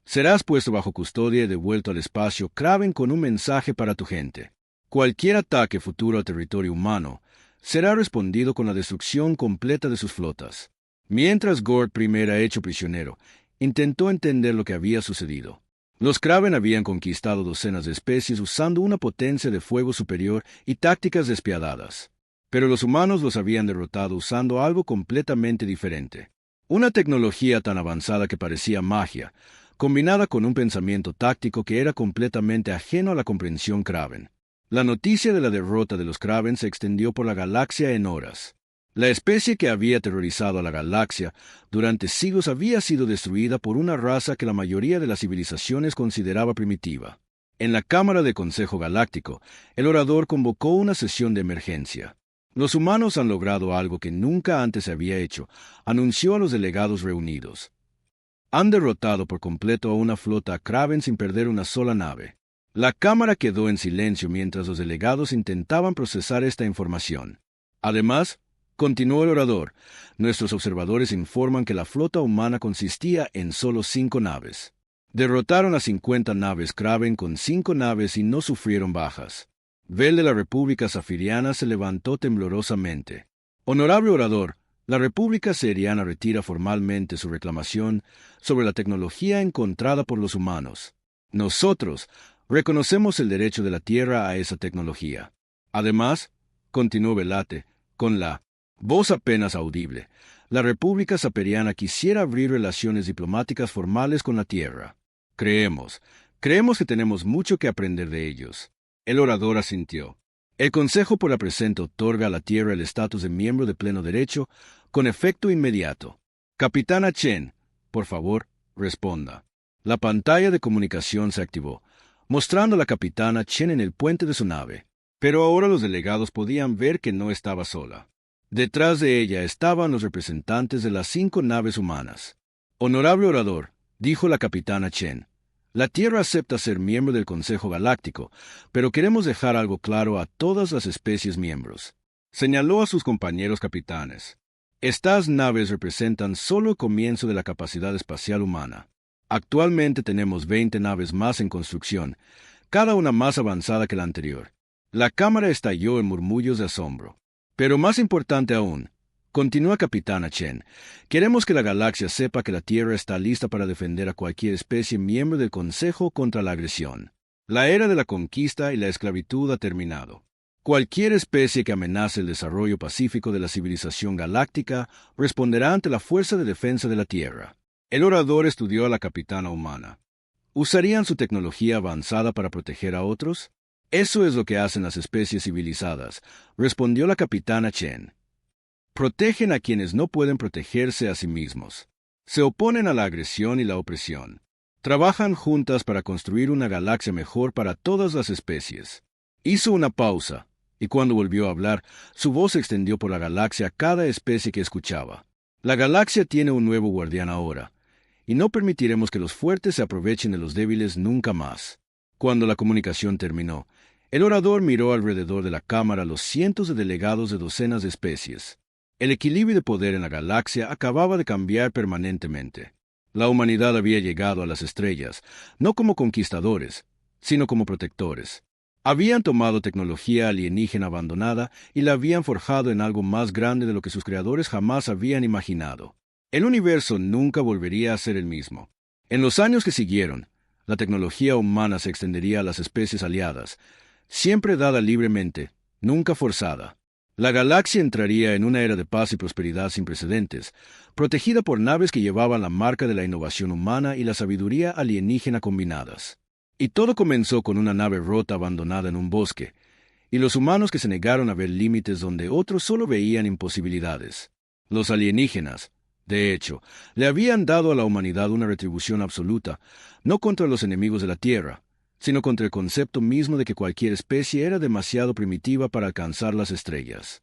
«Serás puesto bajo custodia y devuelto al espacio Kraven con un mensaje para tu gente. Cualquier ataque futuro al territorio humano será respondido con la destrucción completa de sus flotas». Mientras Gord Prime era hecho prisionero, intentó entender lo que había sucedido. Los Kraven habían conquistado docenas de especies usando una potencia de fuego superior y tácticas despiadadas. Pero los humanos los habían derrotado usando algo completamente diferente. Una tecnología tan avanzada que parecía magia, combinada con un pensamiento táctico que era completamente ajeno a la comprensión Kraven. La noticia de la derrota de los Kraven se extendió por la galaxia en horas. La especie que había aterrorizado a la galaxia durante siglos había sido destruida por una raza que la mayoría de las civilizaciones consideraba primitiva. En la Cámara de Consejo Galáctico, el orador convocó una sesión de emergencia. «Los humanos han logrado algo que nunca antes se había hecho», anunció a los delegados reunidos. «Han derrotado por completo a una flota Kraven sin perder una sola nave». La Cámara quedó en silencio mientras los delegados intentaban procesar esta información. Además, continuó el orador, nuestros observadores informan que la flota humana consistía en solo 5 naves. Derrotaron a 50 naves Kraven con 5 naves y no sufrieron bajas. Vel de la República Zafiriana se levantó temblorosamente. Honorable orador, la República Seriana retira formalmente su reclamación sobre la tecnología encontrada por los humanos. Nosotros reconocemos el derecho de la Tierra a esa tecnología. Además, continuó Velate, con la voz apenas audible, la República Saperiana quisiera abrir relaciones diplomáticas formales con la Tierra. Creemos que tenemos mucho que aprender de ellos. El orador asintió. El Consejo por la presente otorga a la Tierra el estatus de miembro de pleno derecho, con efecto inmediato. Capitana Chen, por favor, responda. La pantalla de comunicación se activó, mostrando a la capitana Chen en el puente de su nave. Pero ahora los delegados podían ver que no estaba sola. Detrás de ella estaban los representantes de las 5 naves humanas. Honorable orador, dijo la capitana Chen, la Tierra acepta ser miembro del Consejo Galáctico, pero queremos dejar algo claro a todas las especies miembros. Señaló a sus compañeros capitanes. Estas naves representan solo el comienzo de la capacidad espacial humana. Actualmente tenemos 20 naves más en construcción, cada una más avanzada que la anterior. La cámara estalló en murmullos de asombro. Pero más importante aún, Continúa Capitana Chen. Queremos que la galaxia sepa que la Tierra está lista para defender a cualquier especie miembro del Consejo contra la agresión. La era de la conquista y la esclavitud ha terminado. Cualquier especie que amenace el desarrollo pacífico de la civilización galáctica responderá ante la Fuerza de Defensa de la Tierra. El orador estudió a la capitana humana. ¿Usarían su tecnología avanzada para proteger a otros? Eso es lo que hacen las especies civilizadas, respondió la capitana Chen. Protegen a quienes no pueden protegerse a sí mismos. Se oponen a la agresión y la opresión. Trabajan juntas para construir una galaxia mejor para todas las especies. Hizo una pausa, y cuando volvió a hablar, su voz se extendió por la galaxia a cada especie que escuchaba. La galaxia tiene un nuevo guardián ahora, y no permitiremos que los fuertes se aprovechen de los débiles nunca más. Cuando la comunicación terminó, el orador miró alrededor de la cámara a los cientos de delegados de docenas de especies. El equilibrio de poder en la galaxia acababa de cambiar permanentemente. La humanidad había llegado a las estrellas, no como conquistadores, sino como protectores. Habían tomado tecnología alienígena abandonada y la habían forjado en algo más grande de lo que sus creadores jamás habían imaginado. El universo nunca volvería a ser el mismo. En los años que siguieron, la tecnología humana se extendería a las especies aliadas, siempre dada libremente, nunca forzada. La galaxia entraría en una era de paz y prosperidad sin precedentes, protegida por naves que llevaban la marca de la innovación humana y la sabiduría alienígena combinadas. Y todo comenzó con una nave rota abandonada en un bosque, y los humanos que se negaron a ver límites donde otros solo veían imposibilidades. Los alienígenas, de hecho, le habían dado a la humanidad una retribución absoluta, no contra los enemigos de la Tierra, sino contra el concepto mismo de que cualquier especie era demasiado primitiva para alcanzar las estrellas.